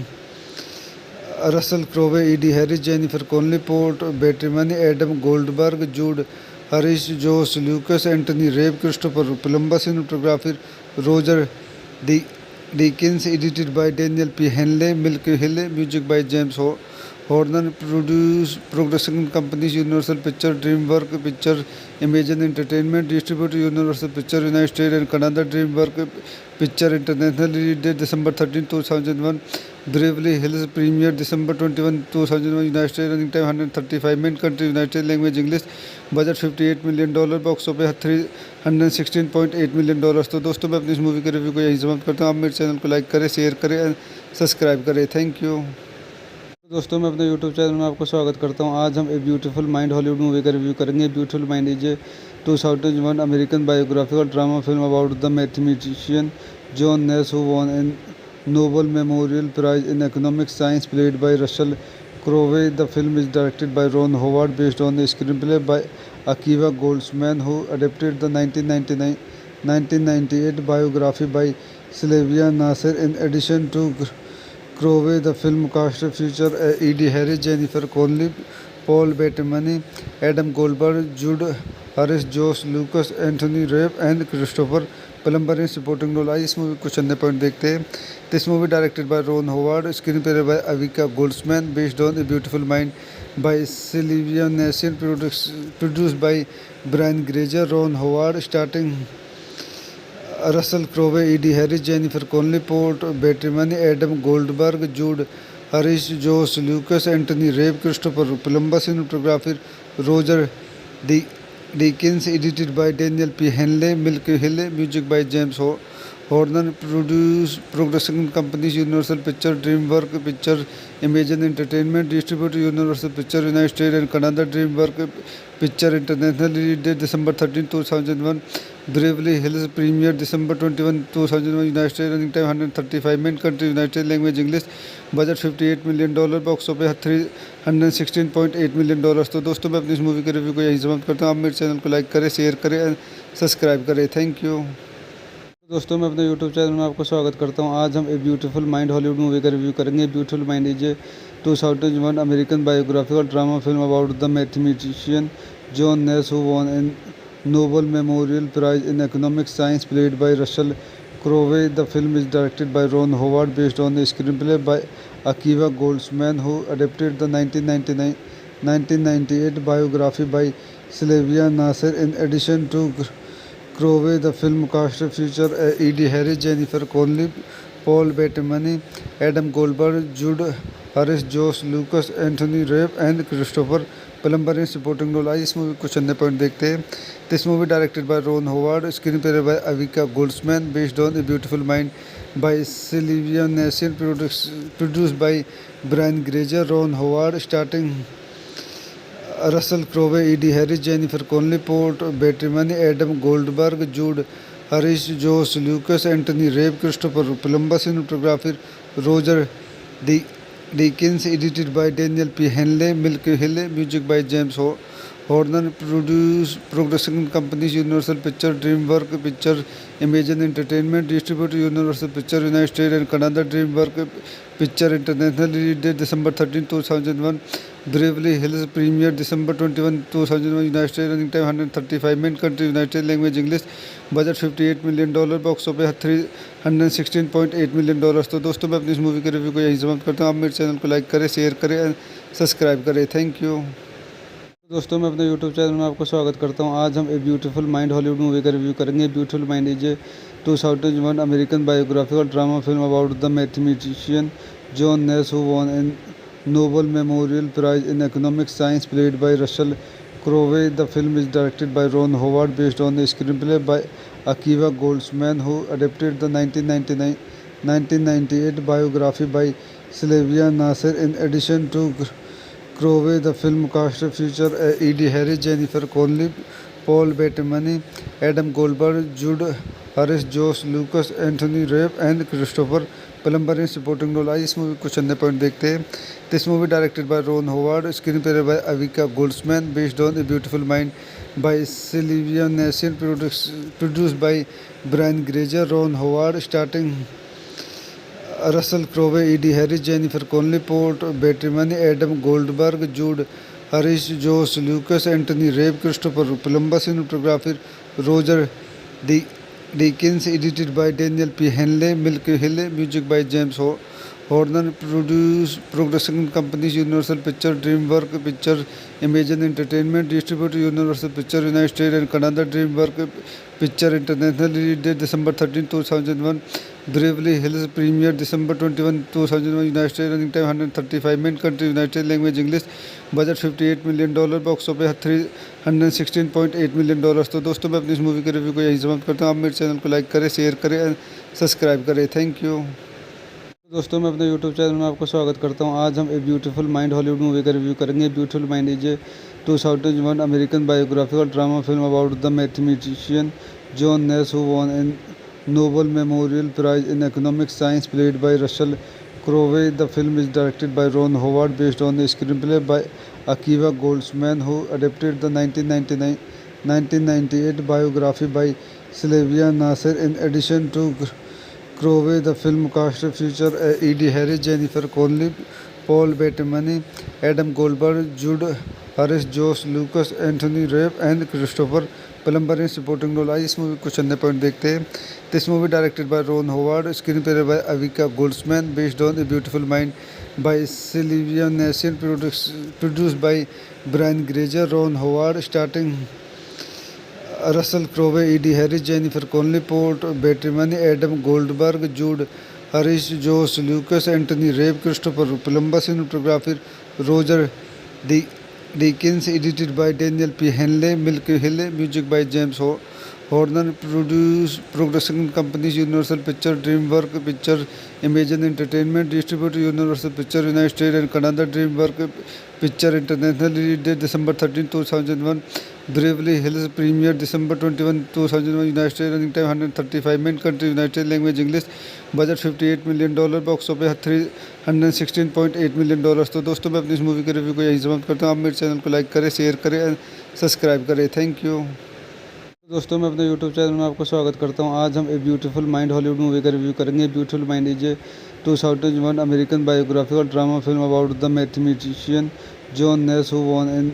Russell Crowe, Edie Harris, Jennifer Connelly, Paul Bettany, Adam Goldberg, Jude Harris, Josh Lucas, Anthony Rapp, Christopher Plummer, cinematography Roger Deakins, edited by Daniel P. Henley, Milky Hill, music by James Horner production companies Universal Pictures, DreamWorks Pictures, Imagine Entertainment distributed Universal Pictures United States and Canada, DreamWorks Pictures International release date December 13, 2001. Beverly Hills premiere December 21, 2001 United States, running time 135 minutes, country United States, language English, budget $58 million, box office $316.8 million। तो दोस्तों मैं अपनी इस movie के review को यहीं समाप्त करता हूँ। आप मेरे चैनल को लाइक करें, शेयर करें एंड सब्सक्राइब करें। Thank you. दोस्तों मैं अपने यूट्यूब चैनल में आपको स्वागत करता हूं। आज हम a beautiful mind Hollywood movie का रिव्यू करेंगे। Beautiful mind is a 2001 American biographical drama film about the mathematician John Nash who won an Nobel memorial prize in economic science played by Russell Crowe. The film is directed by Ron Howard based on the screenplay by Akiva Goldsman who adapted the 1998 biography by Sylvia Nasir. In addition to Crowe, the film cast featured Edie Harris, Jennifer Connelly, Paul Bettany, Adam Goldberg, Jude Harris, Josh Lucas, Anthony Rapp and Christopher Plummer in supporting role। आइए इस movie को चंद point देखते हैं। This movie directed by Ron Howard, screenplay by Akiva Goldsman, based on a beautiful Mind by Sylvia Nasir, produced by Brian Grazer, Ron Howard, starting Russell Crowe, Edie Harris, Jennifer Connelly, Paul Bettany, Adam Goldberg, Jude Harris, Josh Lucas, Anthony Rapp, Christopher Plummer, cinematography Roger Deakins, edited by Daniel P. Henley, Milky Hill, music by James Horner, production companies Universal Pictures, DreamWorks Pictures, Imagine Entertainment distributed Universal Pictures United States and Canada, DreamWorks Pictures International release date December 13, 2001. Beverly Hills premiere December 21, 2001 United States, running time 135 minutes, country United States, language English, budget $58 million, box office $316.8 million। तो दोस्तों मैं अपनी इस movie के review को यहीं समाप्त करता हूँ। आप मेरे चैनल को लाइक करें, शेयर करें एंड सब्सक्राइब करें। Thank you. दोस्तों मैं अपने यूट्यूब चैनल में आपको स्वागत करता हूं। आज हम a beautiful mind Hollywood movie का रिव्यू करेंगे। Beautiful mind is a 2001 American biographical drama film about the mathematician John Nash who won an Nobel memorial prize in economic science played by Russell Crowe. The film is directed by Ron Howard based on the screenplay by Akiva Goldsman who adapted the 1998 biography by Sylvia Nasir. In addition to Crowe, the film cast featured Edie Harris, Jennifer Connelly, Paul Bettany, Adam Goldberg, Jude Harris, Josh Lucas, Anthony Rapp and Christopher Plummer in supporting role। आइए इस movie को चंद point देखते हैं। This movie directed by Ron Howard, screenplay by Akiva Goldsman, based on a beautiful Mind by Sylvia Nasir, produced by Brian Grazer, Ron Howard, starting Russell Crowe, Edie Harris, Jennifer Connelly, Paul Bettany, Adam Goldberg, Jude Harris, Josh Lucas, Anthony Rapp, Christopher Plummer, cinematography Roger Deakins, edited by Daniel P. Henley, Milky Hill, music by James Horner, production companies Universal Pictures, DreamWorks Pictures, Imagine Entertainment distributed Universal Pictures United States and Canada, DreamWorks Pictures International release date December 13, 2001. Beverly Hills premiere December 21, 2001 United States, running time 135 minutes, country United States, language English, budget $58 million, box office $316.8 million। तो दोस्तों मैं अपनी इस movie के review को यहीं समाप्त करता हूँ। आप मेरे चैनल को लाइक करें, शेयर करें एंड सब्सक्राइब करें। Thank you. दोस्तों मैं अपने यूट्यूब चैनल में आपको स्वागत करता हूं। आज हम a beautiful mind Hollywood movie का रिव्यू करेंगे। Beautiful mind is a 2001 American biographical drama film about the mathematician John Nash who won an Nobel memorial prize in economic science played by Russell Crowe. The film is directed by Ron Howard based on the screenplay by Akiva Goldsman who adapted the 1998 biography by Sylvia Nasir. In addition to Crowe, the film cast featured Edie Harris, Jennifer Connelly, Paul Bettany, Adam Goldberg, Jude Harris, Josh Lucas, Anthony Rapp and Christopher Plummer in supporting role। आइए इस movie को चंद point देखते हैं। This movie directed by Ron Howard, screenplay by Akiva Goldsman, based on a beautiful Mind by Sylvia Nasir, produced by Brian Grazer, Ron Howard, starting Russell Crowe, Edie Harris, Jennifer Connelly, Paul Bettany, Adam Goldberg, Jude Harris, Josh Lucas, Anthony Rapp, Christopher Plummer, cinematography Roger Deakins, edited by Daniel P. Henley, Milky Hill, music by James Horner production companies Universal Pictures, DreamWorks Pictures, Imagine Entertainment, distributed Universal Pictures United States and Canada, DreamWorks Pictures International, release date December 13, 2001, Beverly Hills premiere December 21, 2001, United States, running time 135 minutes, country United States, language English, budget $58 million, box office $316.8 million। तो दोस्तों मैं अपनी इस movie के review को यही समाप्त करता हूँ। आप मेरे चैनल को लाइक करें, शेयर करें एंड सब्सक्राइब करें। Thank you. दोस्तों मैं अपने यूट्यूब चैनल में आपको स्वागत करता हूं। आज हम a beautiful mind Hollywood movie का रिव्यू करेंगे। Beautiful mind is a 2001 American biographical drama film about the mathematician John Nash who won an Nobel memorial prize in economic science played by Russell Crowe. The film is directed by Ron Howard based on the screenplay by Akiva Goldsman who adapted the 1998 biography by Sylvia Nasir. In addition to Crowe, the film cast featured Edie Harris, Jennifer Connelly, Paul Bettany, Adam Goldberg, Jude Harris, Josh Lucas, Anthony Rapp and Christopher Plummer in supporting role। आइए इस movie को चंद point देखते हैं। This movie directed by Ron Howard, screenplay by Akiva Goldsman, based on a beautiful mind by Sylvia Nasar, produced by Brian Grazer. Ron Howard starting Russell Crowe, Edie Harris, Jennifer Connelly, Paul Bettany, Adam Goldberg, Jude Harris, Josh Lucas, Anthony Rapp, Christopher Plummer, cinematography Roger Deakins, edited by Daniel P. Henley, Milky Hill, music by James Horner, production companies Universal Pictures, DreamWorks Pictures, Imagine Entertainment, distributed Universal Pictures United States and Canada, DreamWorks Pictures International, release date December 13, 2001, Beverly Hills premiere December 21, 2001, United States, running time 135 minutes, country United States, language English, budget $58 million, box office $316.8 million। तो दोस्तों मैं अपनी इस movie के review को यही समाप्त करता हूँ। आप मेरे चैनल को लाइक करें, शेयर करें एंड सब्सक्राइब करें। Thank you. दोस्तों मैं अपने यूट्यूब चैनल में आपको स्वागत करता हूं। आज हम a beautiful mind Hollywood movie का रिव्यू करेंगे। Beautiful mind is a 2001 American biographical drama film about the mathematician John Nash who won an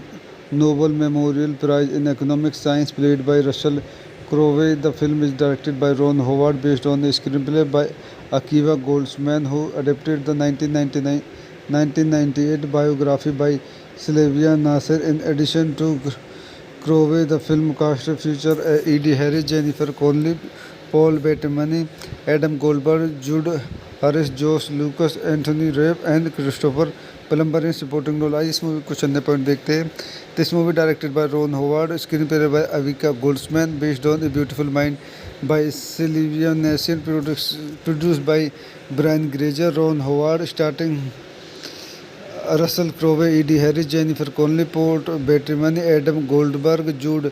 Nobel memorial prize in economic science played by Russell Crowe. The film is directed by Ron Howard based on the screenplay by Akiva Goldsman who adapted the 1998 biography by Sylvia Nasir. In addition to Crowe, the film cast featured Edie Harris, Jennifer Connelly, Paul Bettany, Adam Goldberg, Jude Harris, Josh Lucas, Anthony Rapp and Christopher Plummer in supporting role। आइए इस movie को चंद point देखते हैं। This movie directed by Ron Howard, screenplay by Akiva Goldsman, based on a beautiful mind by Sylvia Nasar, produced by Brian Grazer. Ron Howard starting Russell Crowe, Edie Harris, Jennifer Connelly, Paul Bettany, Adam Goldberg, Jude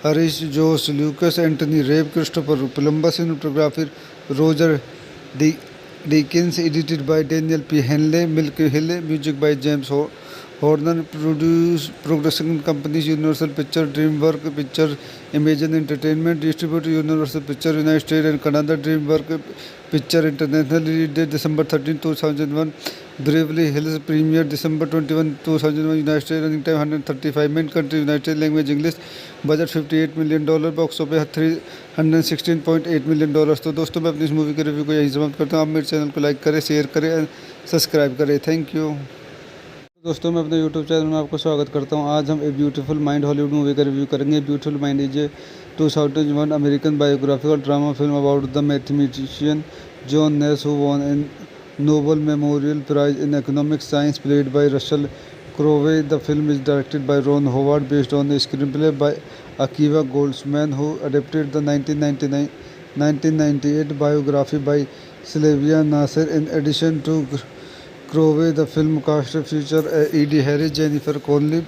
Harris, Josh Lucas, Anthony Rapp, Christopher Plummer, cinematography Roger Deakins, edited by Daniel P. Henley, Milky Hill, music by James Horner, production companies Universal Pictures, DreamWorks Pictures, Imagine Entertainment, distributed Universal Pictures United States and Canada, DreamWorks Pictures International, release date December 13, 2001, Beverly Hills premiere December 21, 2001, United States, running time 135 minutes, country United States, language English, budget $58 million, box office $316.8 million। तो दोस्तों मैं अपनी इस movie के review को यही समाप्त करता हूँ। आप मेरे चैनल को लाइक करें, शेयर करें एंड सब्सक्राइब करें। Thank you. दोस्तों मैं अपने यूट्यूब चैनल में आपको स्वागत करता हूं। आज हम a beautiful mind Hollywood movie का रिव्यू करेंगे। Beautiful mind is a 2001 American biographical drama film about the mathematician John Nash who won an Nobel memorial prize in economic science played by Russell Crowe. The film is directed by Ron Howard based on the screenplay by Akiva Goldsman who adapted the 1998 biography by Sylvia Nasir. In addition to Crowe, the film cast featured Edie Harris, Jennifer Connelly,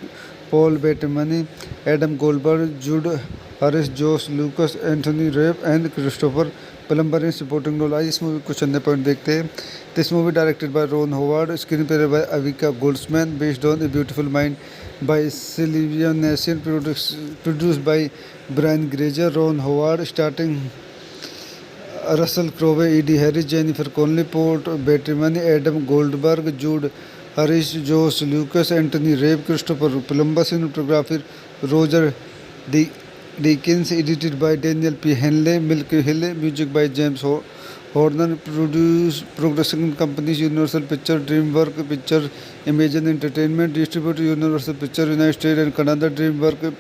Paul Bettany, Adam Goldberg, Jude Harris, Josh Lucas, Anthony Rapp and Christopher Plummer in supporting role। आइए इस movie को चंद point देखते हैं। This movie directed by Ron Howard, screenplay by Akiva Goldsman, based on a beautiful mind by Sylvia Nasar, produced by Brian Grazer. Ron Howard starting Russell Crowe, Edie Harris, Jennifer Connelly, Paul Bettany, Adam Goldberg, Jude Harris, Josh Lucas, Anthony Rapp, Christopher Plummer, cinematography Roger Deakins, edited by Daniel P. Henley, Milky Hill, music by James Horner production companies Universal Pictures, DreamWorks Pictures, Imagine Entertainment distributed Universal Pictures United States and Canada, DreamWorks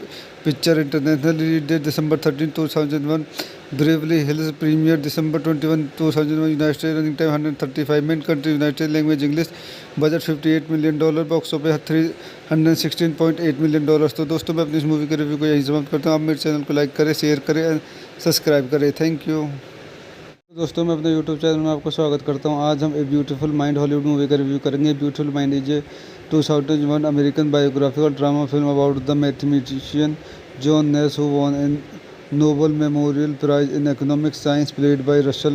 Pictures International release date December 13, 2001. Beverly Hills premiere December 21, 2001 United States, running time 135 minutes, country United States, language English, budget $58 million, box office $316.8 million। तो दोस्तों मैं अपनी इस movie के review को यहीं समाप्त करता हूँ। आप मेरे चैनल को लाइक करें, शेयर करें एंड सब्सक्राइब करें। Thank you. दोस्तों मैं अपने यूट्यूब चैनल में आपको स्वागत करता हूं। आज हम a beautiful mind Hollywood movie का रिव्यू करेंगे। Beautiful mind is a 2001 American biographical drama film about the mathematician John Nash who won an Nobel memorial prize in economic science played by Russell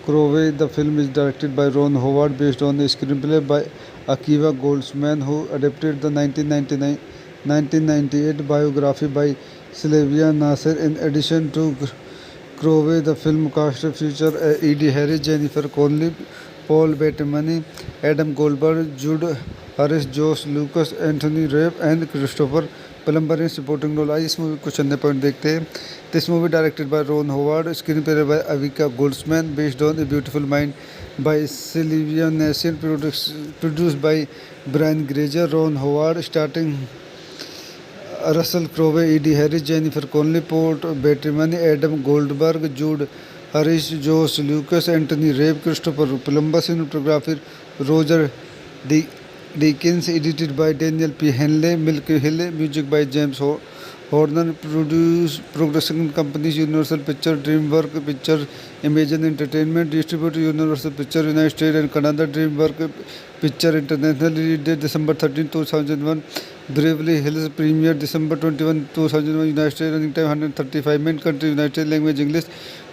Crowe. The film is directed by Ron Howard based on the screenplay by Akiva Goldsman who adapted the 1998 biography by Sylvia Nasir. In addition to Crowe, the film cast featured Edie Harris, Jennifer Connelly, Paul Bettany, Adam Goldberg, Jude Harris, Josh Lucas, Anthony Rapp and Christopher Plummer in supporting role। आइए इस movie कुछ अन्य point देखते हैं। This movie directed by Ron Howard, screenplay by Akiva Goldsman, based on a beautiful mind by Sylvia Nasar, produced by Brian Grazer. Ron Howard starting Russell Crowe, Edie Harris, Jennifer Connelly, Paul Bettany, Adam Goldberg, Jude Harris, Josh Lucas, Anthony Rapp, Christopher Plummer, cinematography Roger Deakins, edited by Daniel P. Henley, Milky Hill, music by James Horner, production companies Universal Pictures, DreamWorks Pictures, Imagine Entertainment distributed Universal Pictures United States and Canada, DreamWorks Pictures International release date December 13, 2001. Beverly Hills premiere December 21, 2001 United States, running time 135 minutes, country United States, language English,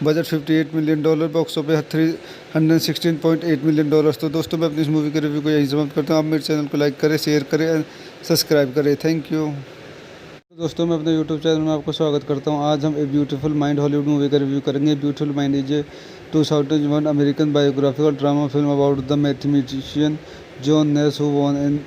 budget $58 million, box office $316.8 million। तो दोस्तों मैं अपनी इस movie के review को यहीं समाप्त करता हूँ। आप मेरे चैनल को लाइक करें, शेयर करें एंड सब्सक्राइब करें। Thank you. दोस्तों मैं अपने यूट्यूब चैनल में आपको स्वागत करता हूं। आज हम a beautiful mind Hollywood movie का रिव्यू करेंगे। Beautiful mind is a 2001 American biographical drama film about the mathematician John Nash who won an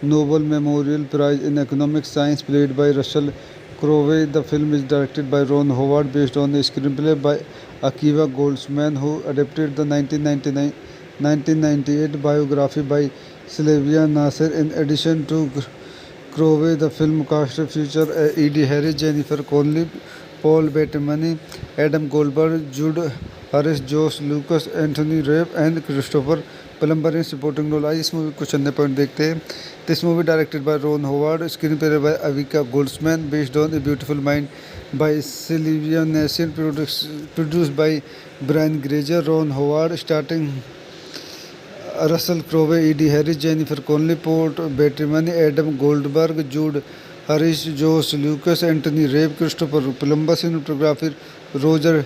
Nobel memorial prize in economic science played by Russell Crowe. The film is directed by Ron Howard based on the screenplay by Akiva Goldsman who adapted the 1998 biography by Sylvia Nasir. In addition to Crowe, the film cast featured Edie Harris, Jennifer Connelly, Paul Bettany, Adam Goldberg, Jude Harris, Josh Lucas, Anthony Rapp and Christopher Plummer in supporting role। आइए इस movie कुछ अन्य point देखते हैं। This movie directed by Ron Howard, screenplay by Akiva Goldsman, based on a beautiful mind by Sylvia Nasar, produced by Brian Grazer. Ron Howard starting Russell Crowe, Edie Harris, Jennifer Connelly, Paul Bettany, Adam Goldberg, Jude Harris, Josh Lucas, Anthony Rapp, Christopher Plummer, cinematography Roger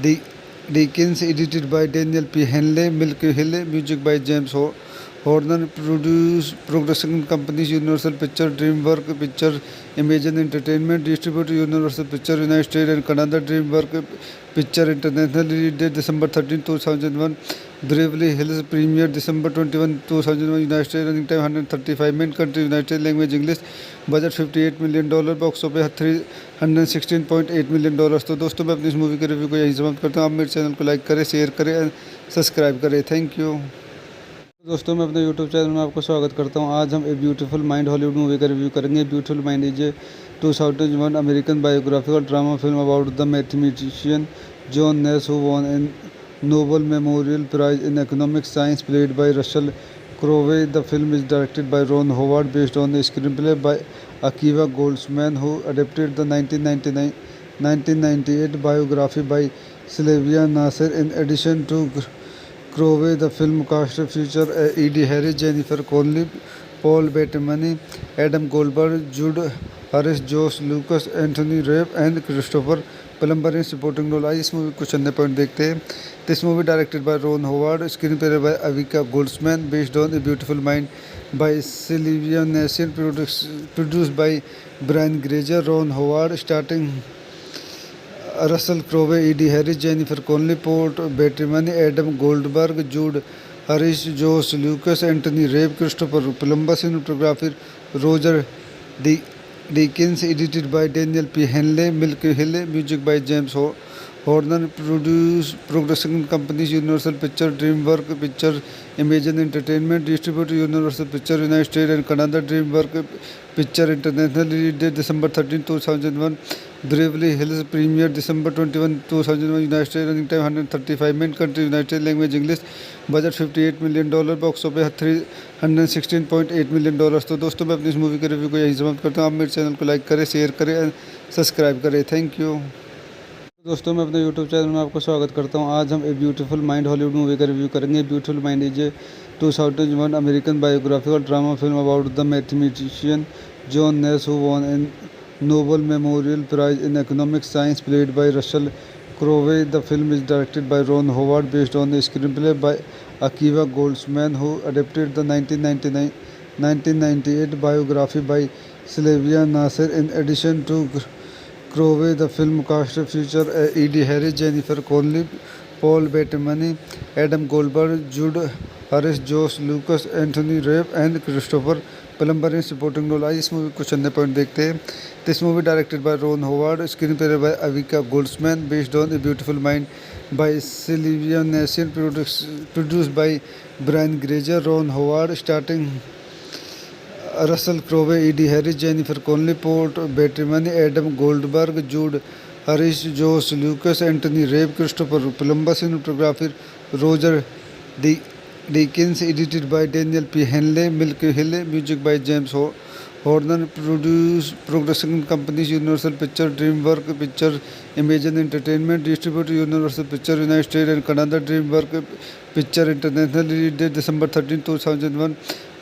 Deakins, edited by Daniel P. Henley, Milky Hill, music by James Horner, production companies Universal Pictures, DreamWorks Pictures, Imagine Entertainment distributed Universal Pictures United States and Canada, DreamWorks Pictures International release date December 13, 2001. Beverly Hills premiere December 21, 2001 United States, running time 135 minutes, country United States, language English, budget $58 million, box office $316.8 million। तो दोस्तों मैं अपनी इस movie के review को यहीं समाप्त करता हूँ। आप मेरे चैनल को लाइक करें, शेयर करें एंड सब्सक्राइब करें। Thank you. दोस्तों मैं अपने यूट्यूब चैनल में आपको स्वागत करता हूं। आज हम a beautiful mind Hollywood movie का रिव्यू करेंगे। Beautiful mind is a 2001 American biographical drama film about the mathematician John Nash who won an Nobel memorial prize in economic science played by Russell Crowe. The film is directed by Ron Howard based on the screenplay by Akiva Goldsman who adapted the 1998 biography by Sylvia Nasir. In addition to Crowe, the film cast featured Edie Harris, Jennifer Connelly, Paul Bettany, Adam Goldberg, Jude Harris, Josh Lucas, Anthony Rapp and Christopher Plummer in supporting role। आइए इस movie कुछ अन्य point देखते हैं। This movie directed by Ron Howard, screenplay by Akiva Goldsman, based on a beautiful mind by Sylvia Nasar, produced by Brian Grazer. Ron Howard starting Russell Crowe, Edie Harris, Jennifer Connelly, Paul Bettany, Adam Goldberg, Jude Harris, Josh Lucas, Anthony Rapp, Christopher Plummer, cinematography Roger Deakins, edited by Daniel P. Henley, Milky Hill, music by James Horner production companies Universal Pictures, DreamWorks Pictures, Imagine Entertainment, distributed Universal Pictures United States and Canada, DreamWorks Pictures International, release date December 13, 2001, Beverly Hills, premiere December 21, 2001, United States, running time 135 minutes, country United States, language English, budget $58 million, box office $316.8 million। तो दोस्तों मैं अपनी इस movie के review को यहीं समाप्त करता हूँ। आप मेरे चैनल को लाइक करें, शेयर करें एंड सब्सक्राइब करें। Thank you. दोस्तों मैं अपने यूट्यूब चैनल में आपको स्वागत करता हूं। आज हम a beautiful mind Hollywood movie का रिव्यू करेंगे। Beautiful mind is a 2001 American biographical drama film about the mathematician John Nash who won an Nobel memorial prize in economic science played by Russell Crowe. The film is directed by Ron Howard based on the screenplay by Akiva Goldsman who adapted the 1998 biography by Sylvia Nasir. In addition to Crowe, the film cast featured Edie Harris, Jennifer Connelly, Paul Bettany, Adam Goldberg, Jude Harris, Josh Lucas, Anthony Rapp and Christopher Plummer in supporting role। इस movie कुछ अन्य point देखते हैं। This movie directed by Ron Howard, screenplay by Akiva Goldsman, based on a beautiful mind by Sylvia Nasar, produced by Brian Grazer. Ron Howard starting Russell Crowe, Edie Harris, Jennifer Connelly, Paul Bettany, Adam Goldberg, Jude Harris, Josh Lucas, Anthony Rapp, Christopher Plummer, cinematography Roger Deakins, edited by Daniel P. Henley, Milky Hill, music by James Horner, production companies Universal Pictures, DreamWorks Pictures, Imagine Entertainment, distributed Universal Pictures United States and Canada, DreamWorks Pictures International, release date December 13, 2001,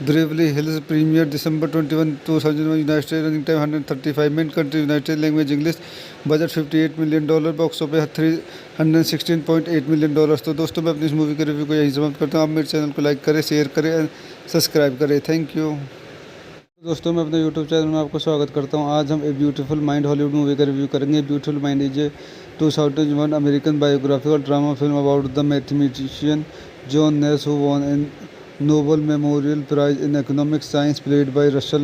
Beverly Hills, premiere December 21, 2001, United States, running time 135 minutes, country United States, language English, budget $58 million, box office $316.8 million। तो दोस्तों मैं अपनी इस movie के review को यहीं समाप्त करता हूँ। आप मेरे चैनल को लाइक करें, शेयर करें एंड सब्सक्राइब करें। Thank you. दोस्तों मैं अपने यूट्यूब चैनल में आपको स्वागत करता हूं। आज हम a beautiful mind Hollywood movie का रिव्यू करेंगे। Beautiful mind is a 2001 American biographical drama film about the mathematician John Nash who won an Nobel memorial prize in economic science played by Russell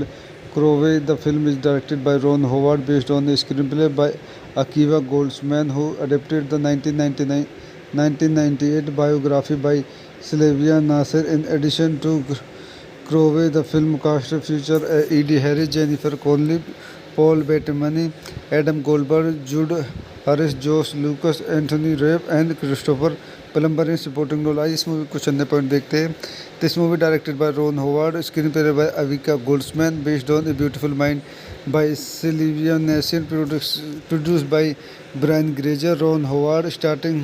Crowe. The film is directed by Ron Howard based on the screenplay by Akiva Goldsman who adapted the 1998 biography by Sylvia Nasir. In addition to Crowe, the film cast featured Edie Harris, Jennifer Connelly, Paul Bettany, Adam Goldberg, Jude Harris, Josh Lucas, Anthony Rapp and Christopher Plummer in supporting role। इस movie कुछ अन्य point देखते हैं। This movie directed by Ron Howard, screenplay by Akiva Goldsman, based on a beautiful mind by Sylvia Nasar, produced by Brian Grazer. Ron Howard starting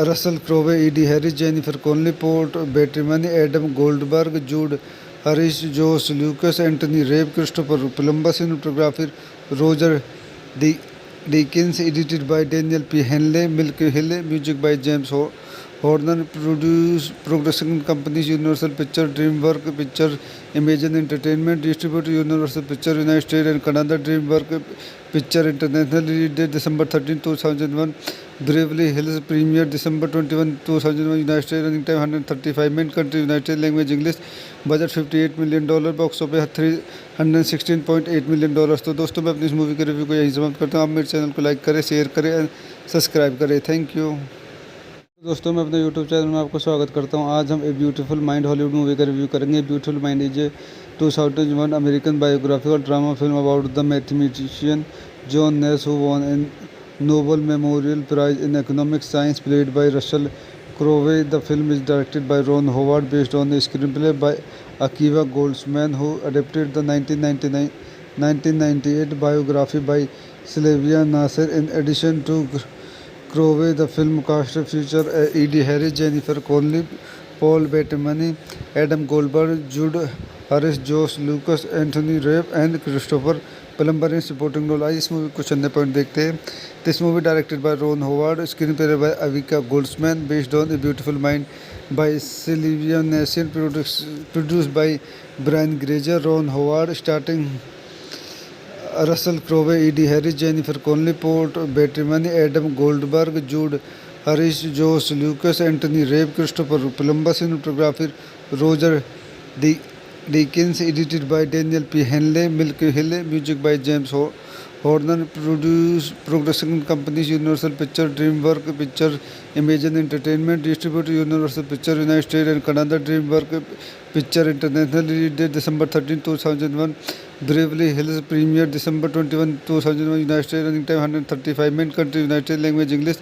Russell Crowe, Edie Harris, Jennifer Connelly, Paul Bettany, Adam Goldberg, Jude Harris, Josh Lucas, Anthony Rapp, Christopher Plummer, cinematography Roger Deakins, edited by Daniel P. Henley, Milky Hill, music by James Horner, production companies Universal Pictures, DreamWorks Pictures, Imagine Entertainment, distributed Universal Pictures United States and Canada, DreamWorks Pictures International, release date December 13, 2001, Beverly Hills, premiere December 21, 2001, United States, running time 135 minutes, country United States, language English, budget $58 million, box office $316.8 million। तो दोस्तों मैं अपनी इस movie के review को यहीं समाप्त करता हूँ। आप मेरे चैनल को लाइक करें, शेयर करें एंड सब्सक्राइब करें। Thank you. दोस्तों मैं अपने यूट्यूब चैनल में आपको स्वागत करता हूं। आज हम a beautiful mind Hollywood movie का रिव्यू करेंगे। Beautiful mind is a 2001 American biographical drama film about the mathematician John Nash who won an Nobel memorial prize in economic science played by Russell Crowe. The film is directed by Ron Howard based on the screenplay by Akiva Goldsman who adapted the 1998 biography by Sylvia Nasir. In addition to Crowe, the film cast featured Edie Harris, Jennifer Connelly, Paul Bettany, Adam Goldberg, Jude Harris, Josh Lucas, Anthony Rapp and Christopher Plummer in supporting role। इस movie कुछ अन्य point देखते हैं। This movie directed by Ron Howard, screenplay by Akiva Goldsman, based on a beautiful mind by Sylvia Nasar, produced by Brian Grazer. Ron Howard starting Russell Crowe, Edie Harris, Jennifer Connelly, Paul Bettany, Adam Goldberg, Jude Harris, Josh Lucas, Anthony Rapp, Christopher Plummer, cinematography Roger Deakins, edited by Daniel P. Henley, Milky Hill, music by James Horner production companies Universal Pictures, DreamWorks Pictures, Imagine Entertainment distributed Universal Pictures United States and Canada, DreamWorks Pictures International release date December 13, 2001, Beverly Hills premiere December 21, 2001, United States, running time 135 minutes, country United States, language English,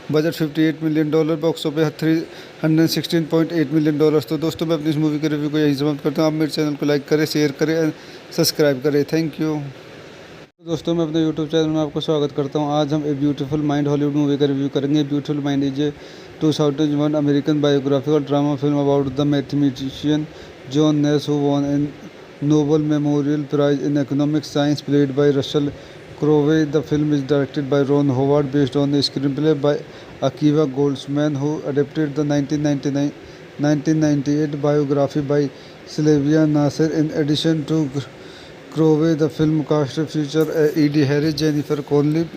budget $58 million, box office $316.8 million। तो दोस्तों मैं अपनी इस movie के review को यहीं समाप्त करता हूँ। आप मेरे चैनल को लाइक करें, शेयर करें एंड सब्सक्राइब करें। Thank you. दोस्तों मैं अपने यूट्यूब चैनल में आपको स्वागत करता हूं। आज हम a beautiful mind Hollywood movie का रिव्यू करेंगे। Beautiful mind is a 2001 American biographical drama film about the mathematician John Nash who won an Nobel memorial prize in economic science played by Russell Crowe. The film is directed by Ron Howard based on the screenplay by Akiva Goldsman who adapted the 1998 biography by Sylvia Nasir. In addition to Crowe, the film cast featured Edie Harris, Jennifer Connelly,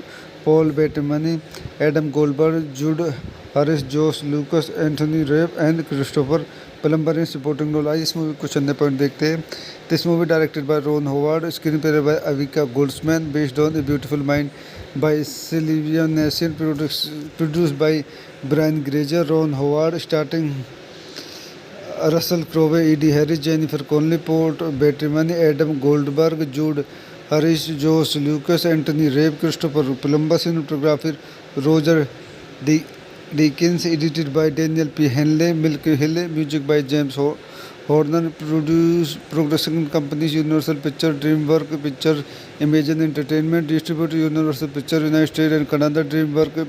Paul Bettany, Adam Goldberg, Jude Harris, Josh Lucas, Anthony Rapp and Christopher Plummer in supporting role। आइए इस movie को चंद point देखते हैं। This movie directed by Ron Howard, screenplay by Akiva Goldsman, based on a beautiful Mind by Sylvia Nasir, produced by Brian Grazer, Ron Howard, starting Russell Crowe, Edie Harris, Jennifer Connelly, Paul Bettany, Adam Goldberg, Jude Harris, Josh Lucas, Anthony Rapp, Christopher Plummer, cinematography Roger Deakins, edited by Daniel P. Henley, Milky Hill, music by James Horner, production companies Universal Pictures, DreamWorks Pictures, Imagine Entertainment distributed Universal Pictures United States and Canada, DreamWorks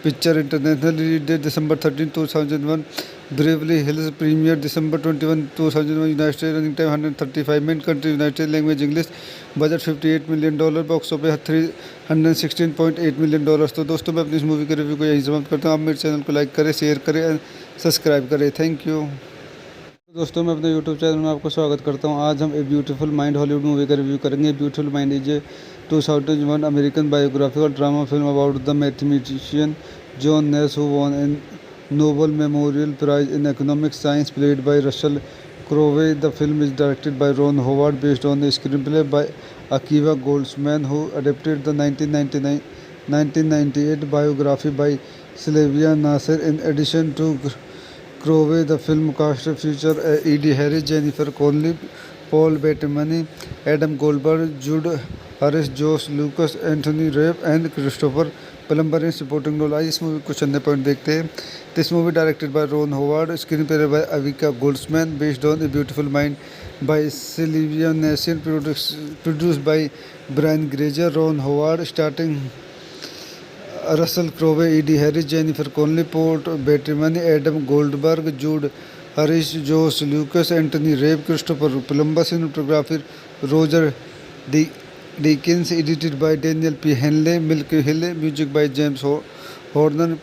Pictures International release date December 13, 2001, Beverly Hills premiere December 21, 2001, United States, running time 135 minutes, country United States, language English, budget $58 million, box office $316.8 million। तो दोस्तों मैं अपनी इस movie के review को यहीं समाप्त करता हूँ। आप मेरे चैनल को लाइक करें, शेयर करें एंड सब्सक्राइब करें। Thank you. दोस्तों मैं अपने यूट्यूब चैनल में आपको स्वागत करता हूं। आज हम a beautiful mind Hollywood movie का रिव्यू करेंगे। Beautiful mind is a 2001 American biographical drama film about the mathematician John Nash who won an Nobel memorial prize in economic science played by Russell Crowe. The film is directed by Ron Howard based on the screenplay by Akiva Goldsman who adapted the 1998 biography by Sylvia Nasir. In addition to Crowe, the film cast featured Edie Harris, Jennifer Connelly, Paul Bettany, Adam Goldberg, Jude Harris, Josh Lucas, Anthony Rapp and Christopher Plummer in supporting role। आइए इस movie को चंद point देखते हैं। This movie directed by Ron Howard, screenplay by Akiva Goldsman, based on a beautiful Mind by Sylvia Nasir, produced by Brian Grazer, Ron Howard, starting Russell Crowe, Edie Harris, Jennifer Connelly, Paul Bettany, Adam Goldberg, Jude Harris, Josh Lucas, Anthony Rapp, Christopher Plummer, cinematography Roger Deakins, edited by Daniel P. Henley, Milky Hill, music by James Horner,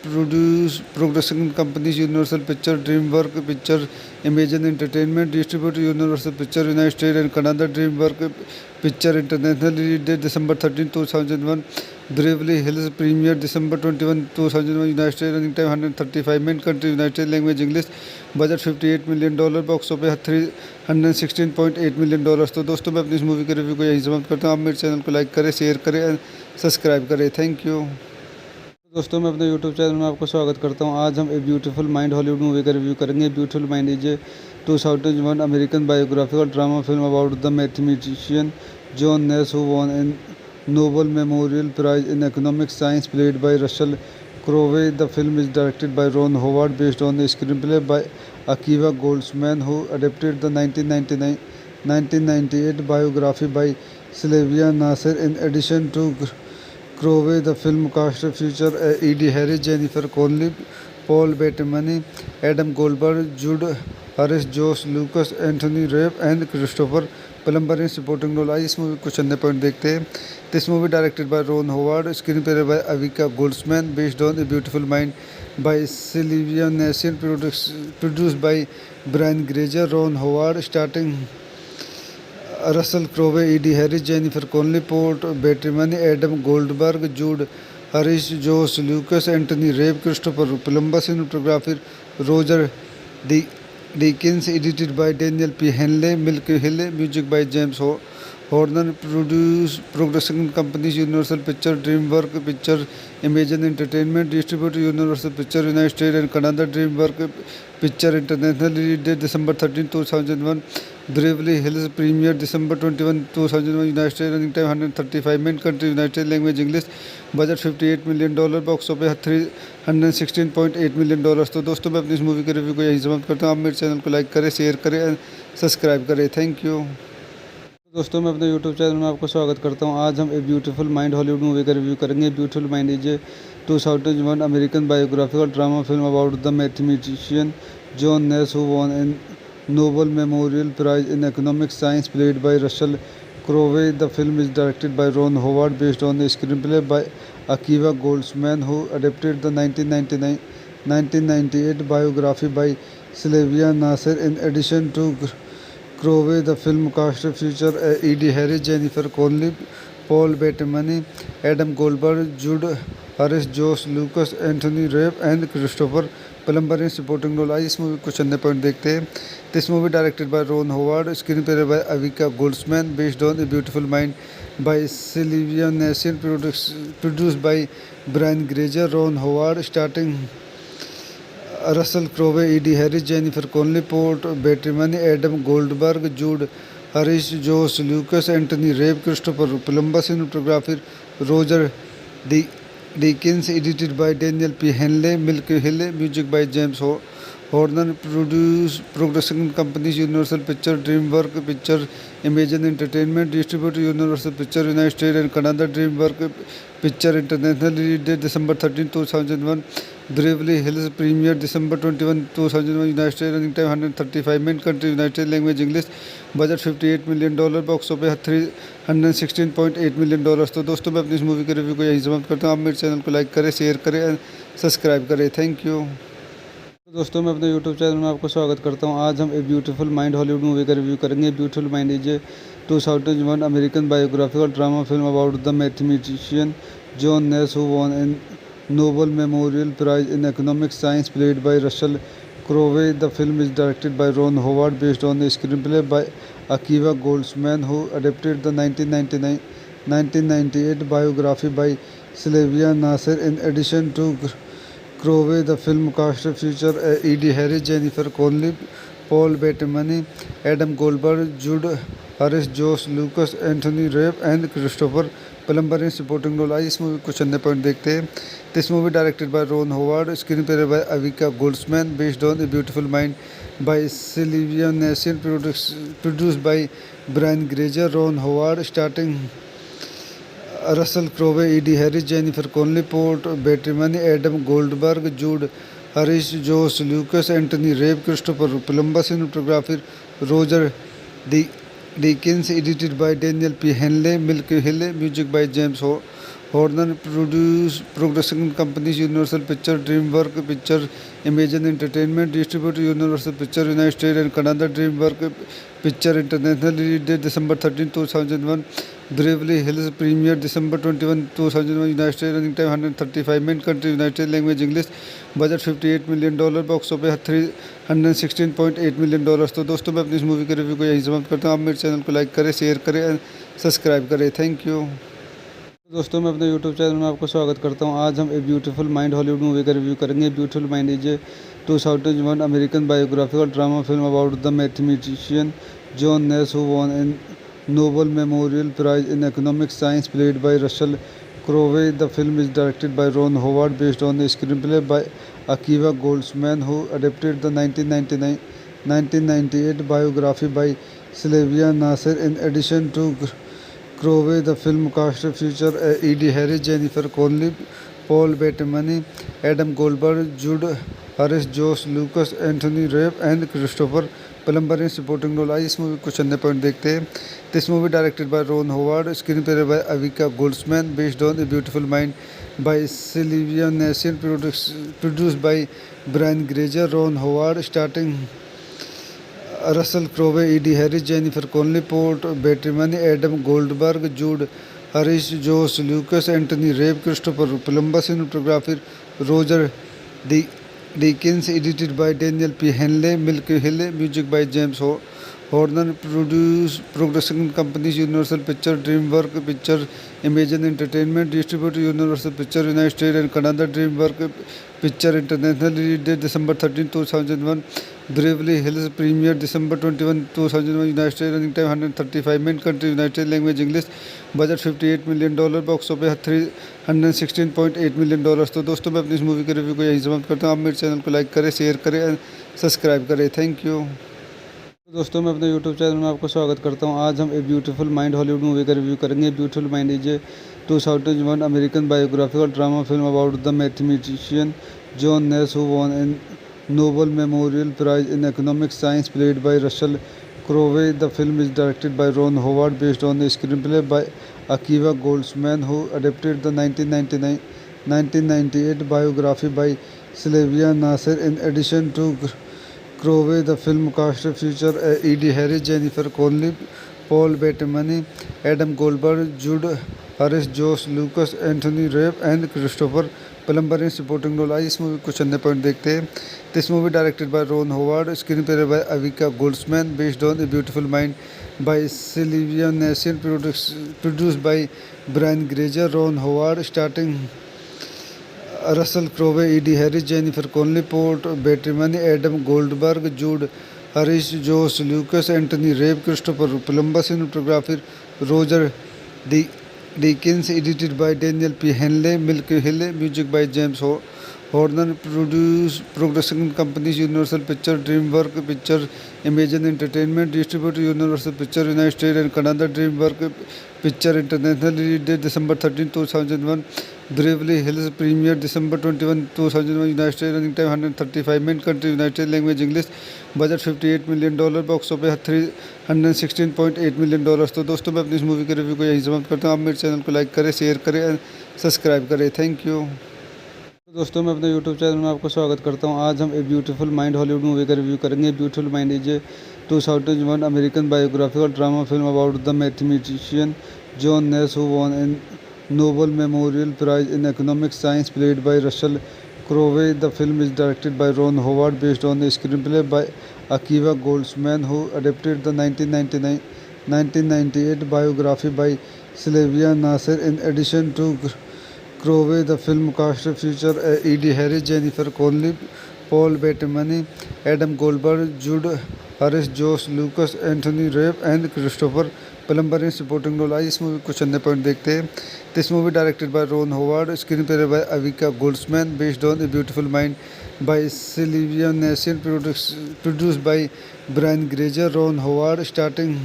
production companies Universal Pictures, DreamWorks Pictures, Imagine Entertainment distributed Universal Pictures United States and Canada, DreamWorks Pictures International release date December 13, 2001, Beverly Hills premiere December 21, 2001, United States, running time 135 minutes, country United States, language English, budget $58 million, box office $316.8 million। तो दोस्तों मैं अपनी इस movie के review को यहीं समाप्त करता हूँ। आप मेरे चैनल को लाइक करें, शेयर करें एंड सब्सक्राइब करें। Thank you. दोस्तों मैं अपने यूट्यूब चैनल में आपको स्वागत करता हूं। आज हम a beautiful mind Hollywood movie का रिव्यू करेंगे। Beautiful mind is a 2001 American biographical drama film about the mathematician John Nash who won an Nobel memorial prize in economic science played by Russell Crowe. The film is directed by Ron Howard based on the screenplay by Akiva Goldsman who adapted the 1998 biography by Sylvia Nasir. In addition to Crowe, the film cast featured Edie Harris, Jennifer Connelly, Paul Bettany, Adam Goldberg, Jude Harris, Josh Lucas, Anthony Rapp and Christopher Plummer in supporting role। आइए इस movie को चंद point देखते हैं। This movie directed by Ron Howard, screenplay by Akiva Goldsman, based on a beautiful Mind by Sylvia Nasir, produced by Brian Grazer, Ron Howard, starting Russell Crowe, Edie Harris, Jennifer Connelly, Paul Bettany, Adam Goldberg, Jude Harris, Josh Lucas, Anthony Rapp, Christopher Plummer, cinematography Roger Deakins, edited by Daniel P. Henley, Milky Hill, music by James Horner production companies Universal Pictures, DreamWorks Pictures, Imagine Entertainment, distributed Universal Pictures United States and Canada, DreamWorks Pictures International, release date December 13, 2001, Beverly Hills, premiere December 21, 2001, United States, running time 135 minutes, country United States, language English, budget $58 million, box office $316.8 million। तो दोस्तों मैं अपनी इस movie के review को यही समाप्त करता हूँ। आप मेरे चैनल को लाइक करें, शेयर करें एंड सब्सक्राइब करें। Thank you. दोस्तों मैं अपने यूट्यूब चैनल में आपको स्वागत करता हूं। आज हम a beautiful mind Hollywood movie का रिव्यू करेंगे। Beautiful mind is a 2001 American biographical drama film about the mathematician John Nash who won an Nobel memorial prize in economic science played by Russell Crowe. The film is directed by Ron Howard based on the screenplay by Akiva Goldsman who adapted the 1998 biography by Sylvia Nasir. In addition to Crowe, the film cast featured Edie Harris, Jennifer Connelly, Paul Bettany, Adam Goldberg, Jude Harris, Josh Lucas, Anthony Rapp and Christopher Plummer in supporting role। आइए इस movie को चंद point देखते हैं। This movie directed by Ron Howard, screenplay by Akiva Goldsman, based on a beautiful Mind by Sylvia Nasir, produced by Brian Grazer, Ron Howard, starting Russell Crowe, Edie Harris, Jennifer Connelly, Paul Bettany, Adam Goldberg, Jude Harris, Josh Lucas, Anthony Rapp, Christopher Plummer, cinematography Roger Deakins, edited by Daniel P. Henley, Milky Hill, music by James Horner, production companies Universal Pictures, DreamWorks Pictures, Imagine Entertainment, distributed Universal Pictures United States and Canada, DreamWorks Pictures International, release date December 13, 2001, Beverly Hills, premiere December 21, 2001, United States, running time 135 minutes, country United States, language English, budget $58 million, box office $316.8 million। तो दोस्तों मैं अपनी इस movie के review को यही समाप्त करता हूँ। आप मेरे चैनल को लाइक करें, शेयर करें एंड सब्सक्राइब करें। Thank you. दोस्तों मैं अपने यूट्यूब चैनल में आपको स्वागत करता हूं। आज हम a beautiful mind Hollywood movie का रिव्यू करेंगे। Beautiful mind is a 2001 American biographical drama film about the mathematician John Nash who won an Nobel memorial prize in economic science played by Russell Crowe. The film is directed by Ron Howard based on the screenplay by Akiva Goldsman who adapted the 1998 biography by Sylvia Nasir. In addition to Crowe, the film cast featured Edie Harris, Jennifer Connelly, Paul Bettany, Adam Goldberg, Jude Harris, Josh Lucas, Anthony Rapp and Christopher Plummer in supporting role। आइए इस movie को चंद point देखते हैं। This movie directed by Ron Howard, screenplay by Akiva Goldsman, based on a beautiful Mind by Sylvia Nasir, produced by Brian Grazer, Ron Howard, starting Russell Crowe, Edie Harris, Jennifer Connelly, Paul Bettany, Adam Goldberg, Jude Harris, Josh Lucas, Anthony Rapp, Christopher Plummer, cinematography Roger Deakins, edited by Daniel P. Henley, Milky Hill, music by James Horner, production companies Universal Pictures, DreamWorks Pictures, Imagine Entertainment, distributed Universal Pictures United States and Canada, DreamWorks Pictures International, release date December 13, 2001, Beverly Hills, premiere December 21, 2001, United States, running time 135 minutes, country United States, language English, budget $58 million, box office $316.8 million। तो दोस्तों मैं अपनी इस movie के review को यही समाप्त करता हूँ। आप मेरे चैनल को लाइक करें, शेयर करें एंड सब्सक्राइब करें। Thank you. दोस्तों मैं अपने यूट्यूब चैनल में आपको स्वागत करता हूं। आज हम a beautiful mind Hollywood movie का रिव्यू करेंगे। Beautiful mind is a 2001 American biographical drama film about the mathematician John Nash who won an Nobel memorial prize in economic science played by Russell Crowe. The film is directed by Ron Howard based on the screenplay by Akiva Goldsman who adapted the 1998 biography by Sylvia Nasir. In addition to Crowe, the film cast featured Edie Harris, Jennifer Connelly, Paul Bettany, Adam Goldberg, Jude Harris, Josh Lucas, Anthony Rapp and Christopher Plummer in supporting role। आइए इस movie को चंद point देखते हैं। This movie directed by Ron Howard, screenplay by Akiva Goldsman, based on a beautiful Mind by Sylvia Nasir, produced by Brian Grazer, Ron Howard, starting Russell Crowe, Edie Harris, Jennifer Connelly, Paul Bettany, Adam Goldberg, Jude Harris, Josh Lucas, Anthony Rapp, Christopher Plummer, cinematography Roger Deakins, edited by Daniel P. Henley, Milky Hill, music by James Horner production companies Universal Pictures, DreamWorks Pictures, Imagine Entertainment distributed Universal Pictures United States and Canada, DreamWorks Pictures International release date December 13, 2001, Beverly Hills premiere December 21, 2001, United States, running time 135 minutes, country United States, language English, budget $58 million, box office $316.8 million। तो दोस्तों मैं अपनी इस movie के review को यहीं समाप्त करता हूँ। आप मेरे चैनल को लाइक करें, शेयर करें एंड सब्सक्राइब करें। Thank you. दोस्तों मैं अपने यूट्यूब चैनल में आपको स्वागत करता हूं। आज हम a beautiful mind Hollywood movie का रिव्यू करेंगे। Beautiful mind is a 2001 American biographical drama film about the mathematician John Nash who won an Nobel memorial prize in economic science played by Russell Crowe. The film is directed by Ron Howard based on the screenplay by Akiva Goldsman who adapted the 1998 biography by Sylvia Nasir. In addition to Crowley, the film cast featured Edie Harris, Jennifer Connelly, Paul Bettany, Adam Goldberg, Jude Harris, Josh Lucas, Anthony Rapp and Christopher Plummer in supporting role। इस movie कुछ अन्य point देखते हैं। This movie directed by Ron Howard, screenplay by Akiva Goldsman, based on a beautiful mind by Sylvia Nasar, produced by Brian Grazer, Ron Howard, starting Russell Crowe, Ed Harris, Jennifer Connelly, Paul Bettany, Adam Goldberg, Judd Hirsch, Josh Lucas, Anthony Rapp, Christopher Plummer, cinematographer Roger Deakins, edited by Daniel P Hanley, Mike Hill, music by James Horner, production companies universal picture, DreamWork picture, Imagine Entertainment distributor Universal picture United States and Canada, DreamWork picture international release date December 13, 2001, Beverly Hills premiere December 21, 2001, United States, running time 135 minutes, country United States, language English, budget $58 million, box office $316.8 million। तो दोस्तों मैं अपनी इस movie के review को यहीं समाप्त करता हूँ। आप मेरे चैनल को लाइक करें, शेयर करें एंड सब्सक्राइब करें। Thank you. दोस्तों मैं अपने यूट्यूब चैनल में आपको स्वागत करता हूं। आज हम a beautiful mind Hollywood movie का रिव्यू करेंगे। Beautiful mind is a 2001 American biographical drama film about the mathematician John Nash who won an Nobel memorial prize in economic science played by Russell Crowe. The film is directed by Ron Howard based on the screenplay by Akiva Goldsman who adapted the 1998 biography by Sylvia Nasir. In addition to Crowley, the film cast featured Edie Harris, Jennifer Connelly, Paul Bettany, Adam Goldberg, Jude Harris, Josh Lucas, Anthony Rapp and Christopher Plummer in supporting role। इस movie कुछ अन्य point देखते हैं। This movie directed by Ron Howard, screenplay by Akiva Goldsman, based on a beautiful mind by Sylvia Nasar, produced by Brian Grazer, Ron Howard, starting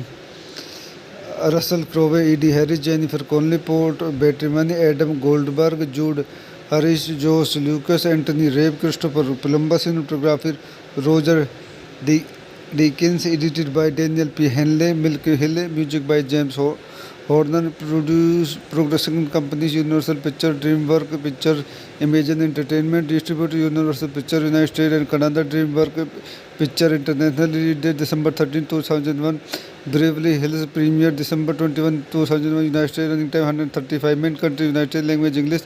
Russell Crowe, Ed Harris, Jennifer Connelly, Paul Bettany, Adam Goldberg, Judd Hirsch, Josh Lucas, Anthony Rapp, Christopher Plummer, cinematographer Roger Deakins, edited by Daniel P Hanley, Mike Hill, music by James Horner, production companies universal picture, DreamWork picture, Imagine Entertainment distributor Universal picture United States and Canada, DreamWork picture international release date December 13, 2001, Beverly Hills premiere December 21, 2001, United States, running time 135 minutes, country United States, language English,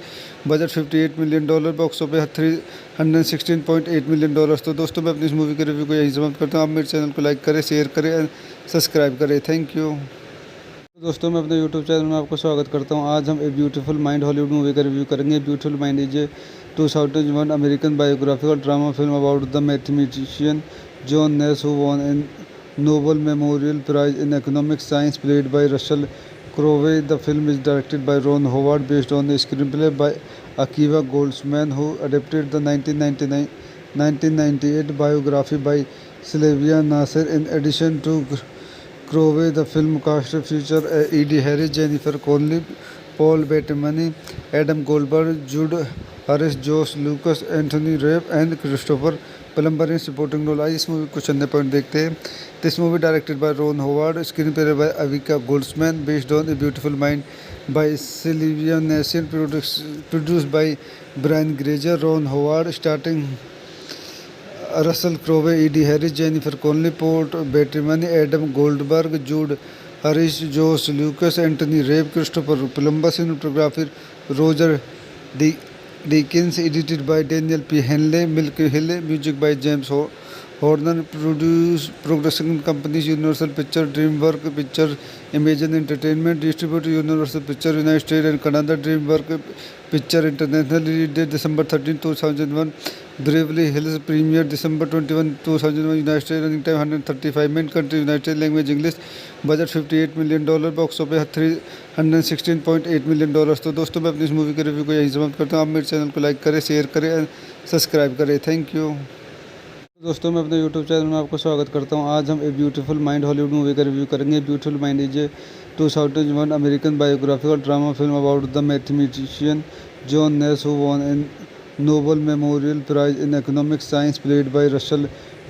budget $58 million, box office $316.8 million। तो दोस्तों मैं अपनी इस movie के review को यहीं समाप्त करता हूँ। आप मेरे चैनल को लाइक करें, शेयर करें एंड सब्सक्राइब करें। Thank you. दोस्तों मैं अपने यूट्यूब चैनल में आपको स्वागत करता हूं। आज हम a beautiful mind Hollywood movie का रिव्यू करेंगे। Beautiful mind is a 2001 American biographical drama film about the mathematician John Nash who won an Nobel memorial prize in economic science played by Russell Crowe. The film is directed by Ron Howard based on the screenplay by Akiva Goldsman who adapted the 1998 biography by Sylvia Nasir. In addition to Crowley, the film cast featured Edie Harris, Jennifer Connelly, Paul Bettany, Adam Goldberg, Jude Harris, Josh Lucas, Anthony Rapp and Christopher Plummer in supporting role। इस movie कुछ अन्य point देखते हैं। This movie directed by Ron Howard, screenplay by Akiva Goldsman, based on a beautiful mind by Sylvia Nasar, produced by Brian Grazer, Ron Howard, starting Russell Crowe, Ed Harris, Jennifer Connelly, Paul Bettany, Adam Goldberg, Judd Hirsch, Josh Lucas, Anthony Rapp, Christopher Plummer, cinematographer Roger Deakins, edited by Daniel P Hanley, Mike Hill, music by James Horner production companies Universal Pictures, DreamWorks Pictures, Imagine Entertainment distributed Universal Pictures United States and Canada, DreamWorks Pictures International release date December 13, 2001, Beverly Hills premiere December 21, 2001, United States running time 135 minutes, country United States, language English, budget $58 million, box office $316.8 million। तो दोस्तों मैं अपनी इस movie के review को यहीं समाप्त करता हूँ। आप मेरे चैनल को लाइक करें, शेयर करें, सब्सक्राइब करें। Thank you. दोस्तों मैं अपने यूट्यूब चैनल में आपको स्वागत करता हूं। आज हम a beautiful mind Hollywood movie का रिव्यू करेंगे। Beautiful mind is a 2001 American biographical drama film about the mathematician John Nash who won an Nobel memorial prize in economics science played by Russell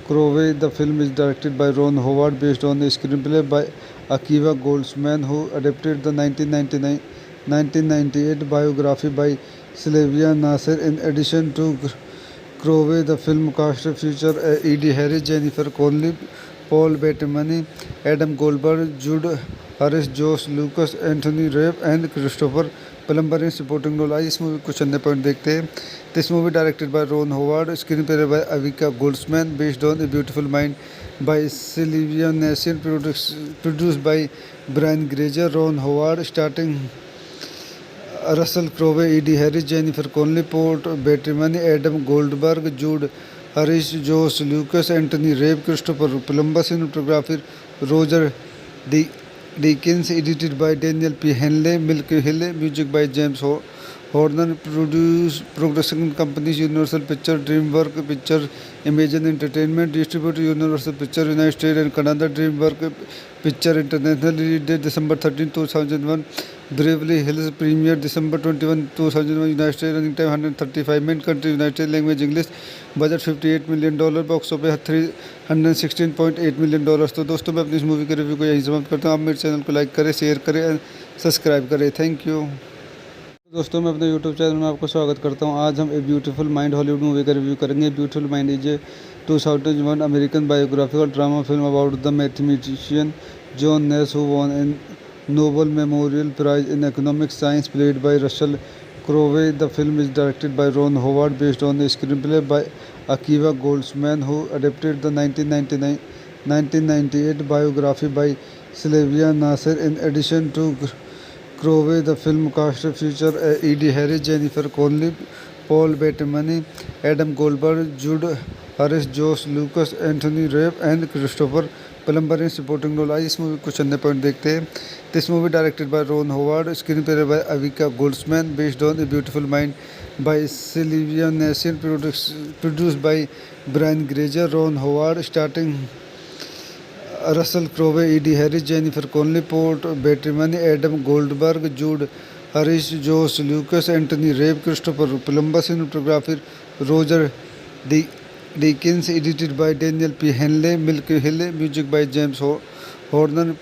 Crowe. The film is directed by Ron Howard based on the screenplay by Akiva Goldsman who adapted the 1998 biography by Sylvia Nasir. In addition to Crowe, the film cast featured Edie Harris, Jennifer Connelly, Paul Bettany, Adam Goldberg, Jude Harris, Josh Lucas, Anthony Rapp and Christopher Plummer in supporting role। आइए इस movie कुछ अन्य point देखते हैं। This movie directed by Ron Howard, screenplay by Akiva Goldsman, based on a beautiful Mind by Sylvia Nasir, produced by Brian Grazer, Ron Howard, starting Russell Crowe, Edie Harris, Jennifer Connelly, Paul Bettany, Adam Goldberg, Jude Harris, Josh Lucas, Anthony Rapp, Christopher Plummer, cinematography Roger Deakins, edited by Daniel P. Henley, Milky Hill, music by James Horner, production companies Universal Pictures, DreamWorks Pictures, Imagine Entertainment distributed Universal Pictures United States and Canada, DreamWorks Pictures International release date December 13, 2001, Beverly Hills premiere December 21, 2001, United States running time 135 minutes, country United States, language English, budget $58 million, box office $316.8 million। तो दोस्तों मैं अपनी इस movie के review को यहीं समाप्त करता हूँ। आप मेरे चैनल को लाइक करें, शेयर करें, सब्सक्राइब करें। Thank you. दोस्तों मैं अपने यूट्यूब चैनल में आपको स्वागत करता हूं। आज हम a beautiful mind Hollywood movie का रिव्यू करेंगे। Beautiful mind is a 2001 American biographical drama film about the mathematician John Nash who won an Nobel memorial prize in economics science played by Russell Crowe. The film is directed by Ron Howard based on the screenplay by Akiva Goldsman who adapted the 1998 biography by Sylvia Nasir. In addition to Crowe, the film cast featured Edie Harris, Jennifer Connelly, Paul Bettany, Adam Goldberg, Jude Harris, Josh Lucas, Anthony Rapp and Christopher Plummer in supporting role। आइए इस movie कुछ अन्य point देखते हैं। This movie directed by Ron Howard, screenplay by Akiva Goldsman, based on a beautiful Mind by Sylvia Nasir, produced by Brian Grazer, Ron Howard, starting Russell Crowe, Edie Harris, Jennifer Connelly, Paul Bettany, Adam Goldberg, Jude Harris, Josh Lucas, Anthony Rapp, Christopher Plummer, cinematography Roger Deakins, edited by Daniel P. Henley, Milky Hill, music by James Horner,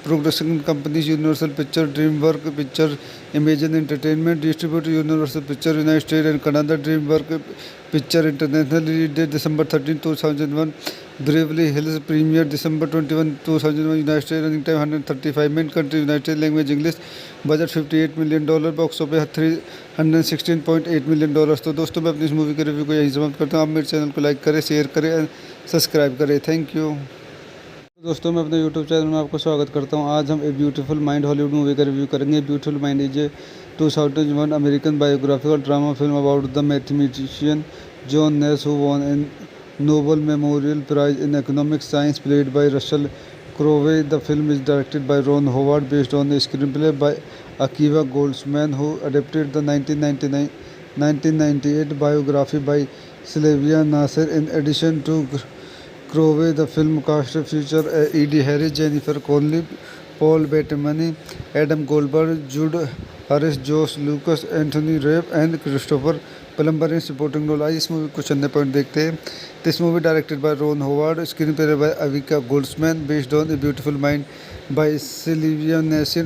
production companies Universal Pictures, DreamWorks Pictures, Imagine Entertainment distributed Universal Pictures United States and Canada, DreamWorks Pictures International release date December 13, 2001, Beverly Hills premiere December 21, 2001, United States running time 135 minutes, country United States, language English, budget $58 million, box office $316.8 million। तो दोस्तों मैं अपनी इस movie के review को यहीं समाप्त करता हूँ। आप मेरे चैनल को लाइक करें, शेयर करें, सब्सक्राइब करें। Thank you. दोस्तों मैं अपने यूट्यूब चैनल में आपको स्वागत करता हूं। आज हम a beautiful mind Hollywood movie का रिव्यू करेंगे। Beautiful mind is a 2001 American biographical drama film about the mathematician John Nash who won an Nobel memorial prize in economics science played by Russell Crowe. The film is directed by Ron Howard based on the screenplay by Akiva Goldsman who adapted the 1998 biography by Sylvia Nasir. In addition to Crowe, the film cast featured Edie Harris, Jennifer Connelly, Paul Bettany, Adam Goldberg, Jude Harris, Josh Lucas, Anthony Rapp and Christopher Plummer in supporting role। आइए इस movie कुछ अन्य point देखते हैं। This movie directed by Ron Howard, screenplay by Akiva Goldsman, based on a beautiful Mind by Sylvia Nasir,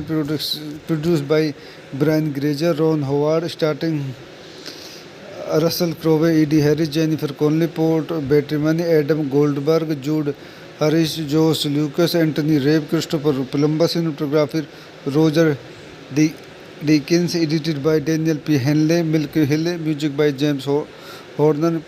produced by Brian Grazer, Ron Howard, starting Russell Crowe, Edie Harris, Jennifer Connelly, Paul Bettany, Adam Goldberg, Jude Harris, Josh Lucas, Anthony Rapp, Christopher Plummer, cinematography Roger Deakins, edited by Daniel P. Henley, Milky Hill, music by James Horner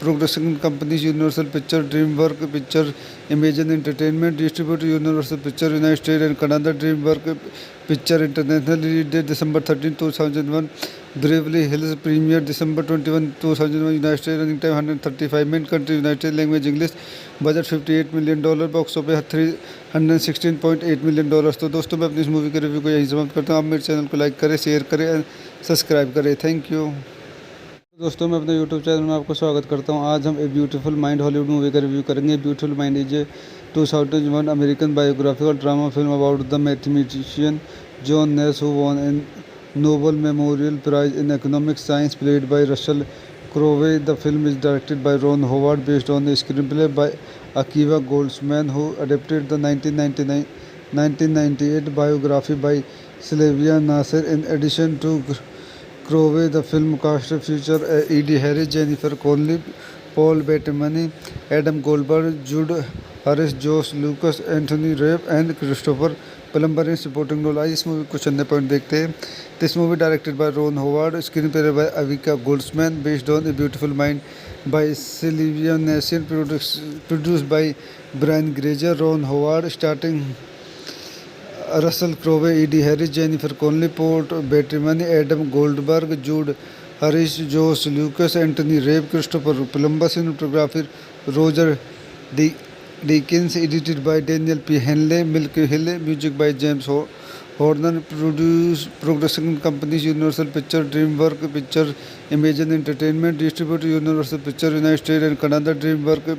Production Companies, Universal Pictures, DreamWorks Pictures, Imagine Entertainment, distributor Universal Pictures United States and Canada, DreamWorks Pictures International, release date December 13, 2001, Beverly Hills, premiere December 21, 2001, United States, running time 135 minutes, country United States, language English, budget $58 million, box office $316.8 million। तो दोस्तों मैं अपनी इस movie के review को यहीं समाप्त करता हूँ। आप मेरे चैनल को लाइक करें, शेयर करें एंड सब्सक्राइब करें। Thank you. दोस्तों मैं अपने यूट्यूब चैनल में आपको स्वागत करता हूं। आज हम a beautiful mind Hollywood movie का रिव्यू करेंगे। Beautiful mind is a 2001 American biographical drama film about the mathematician John Nash who won an Nobel memorial prize in economic science played by Russell Crowe. The film is directed by Ron Howard based on the screenplay by Akiva Goldsman who adapted the 1998 biography by Sylvia Nasir. In addition to Crowe, the film cast featured Edie Harris, Jennifer Connelly, Paul Bettany, Adam Goldberg, Jude Harris, Josh Lucas, Anthony Rapp and Christopher Plummer in supporting role। आज इस movie को चंदे point देखते हैं। This movie directed by Ron Howard, screenplay by Akiva Goldsman, based on a beautiful Mind by Sylvia Nasir, produced by Brian Grazer, Ron Howard, starting Russell Crowe, Edie Harris, Jennifer Connelly, Paul Bettany, Adam Goldberg, Jude Harris, Josh Lucas, Anthony Rapp, Christopher Plummer, cinematographer Roger Deakins, edited by Daniel P. Henley, Milky Hill, music by James Horner, production companies Universal Pictures, DreamWorks Pictures, Imagine Entertainment, distributor Universal Pictures United States and Canada, DreamWorks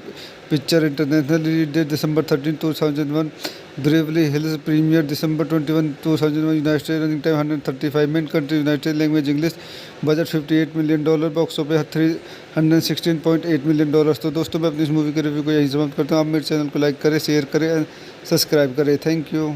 Pictures International, release date December 13, 2001, Beverly Hills, premiere December 21, 2001, United States, running time 135 minutes, country United States, language English, budget $58 million, box office $316.8 million। तो दोस्तों मैं अपनी इस movie के review को यहीं समाप्त करता हूँ। आप मेरे चैनल को लाइक करें, शेयर करें एंड सब्सक्राइब करें। Thank you.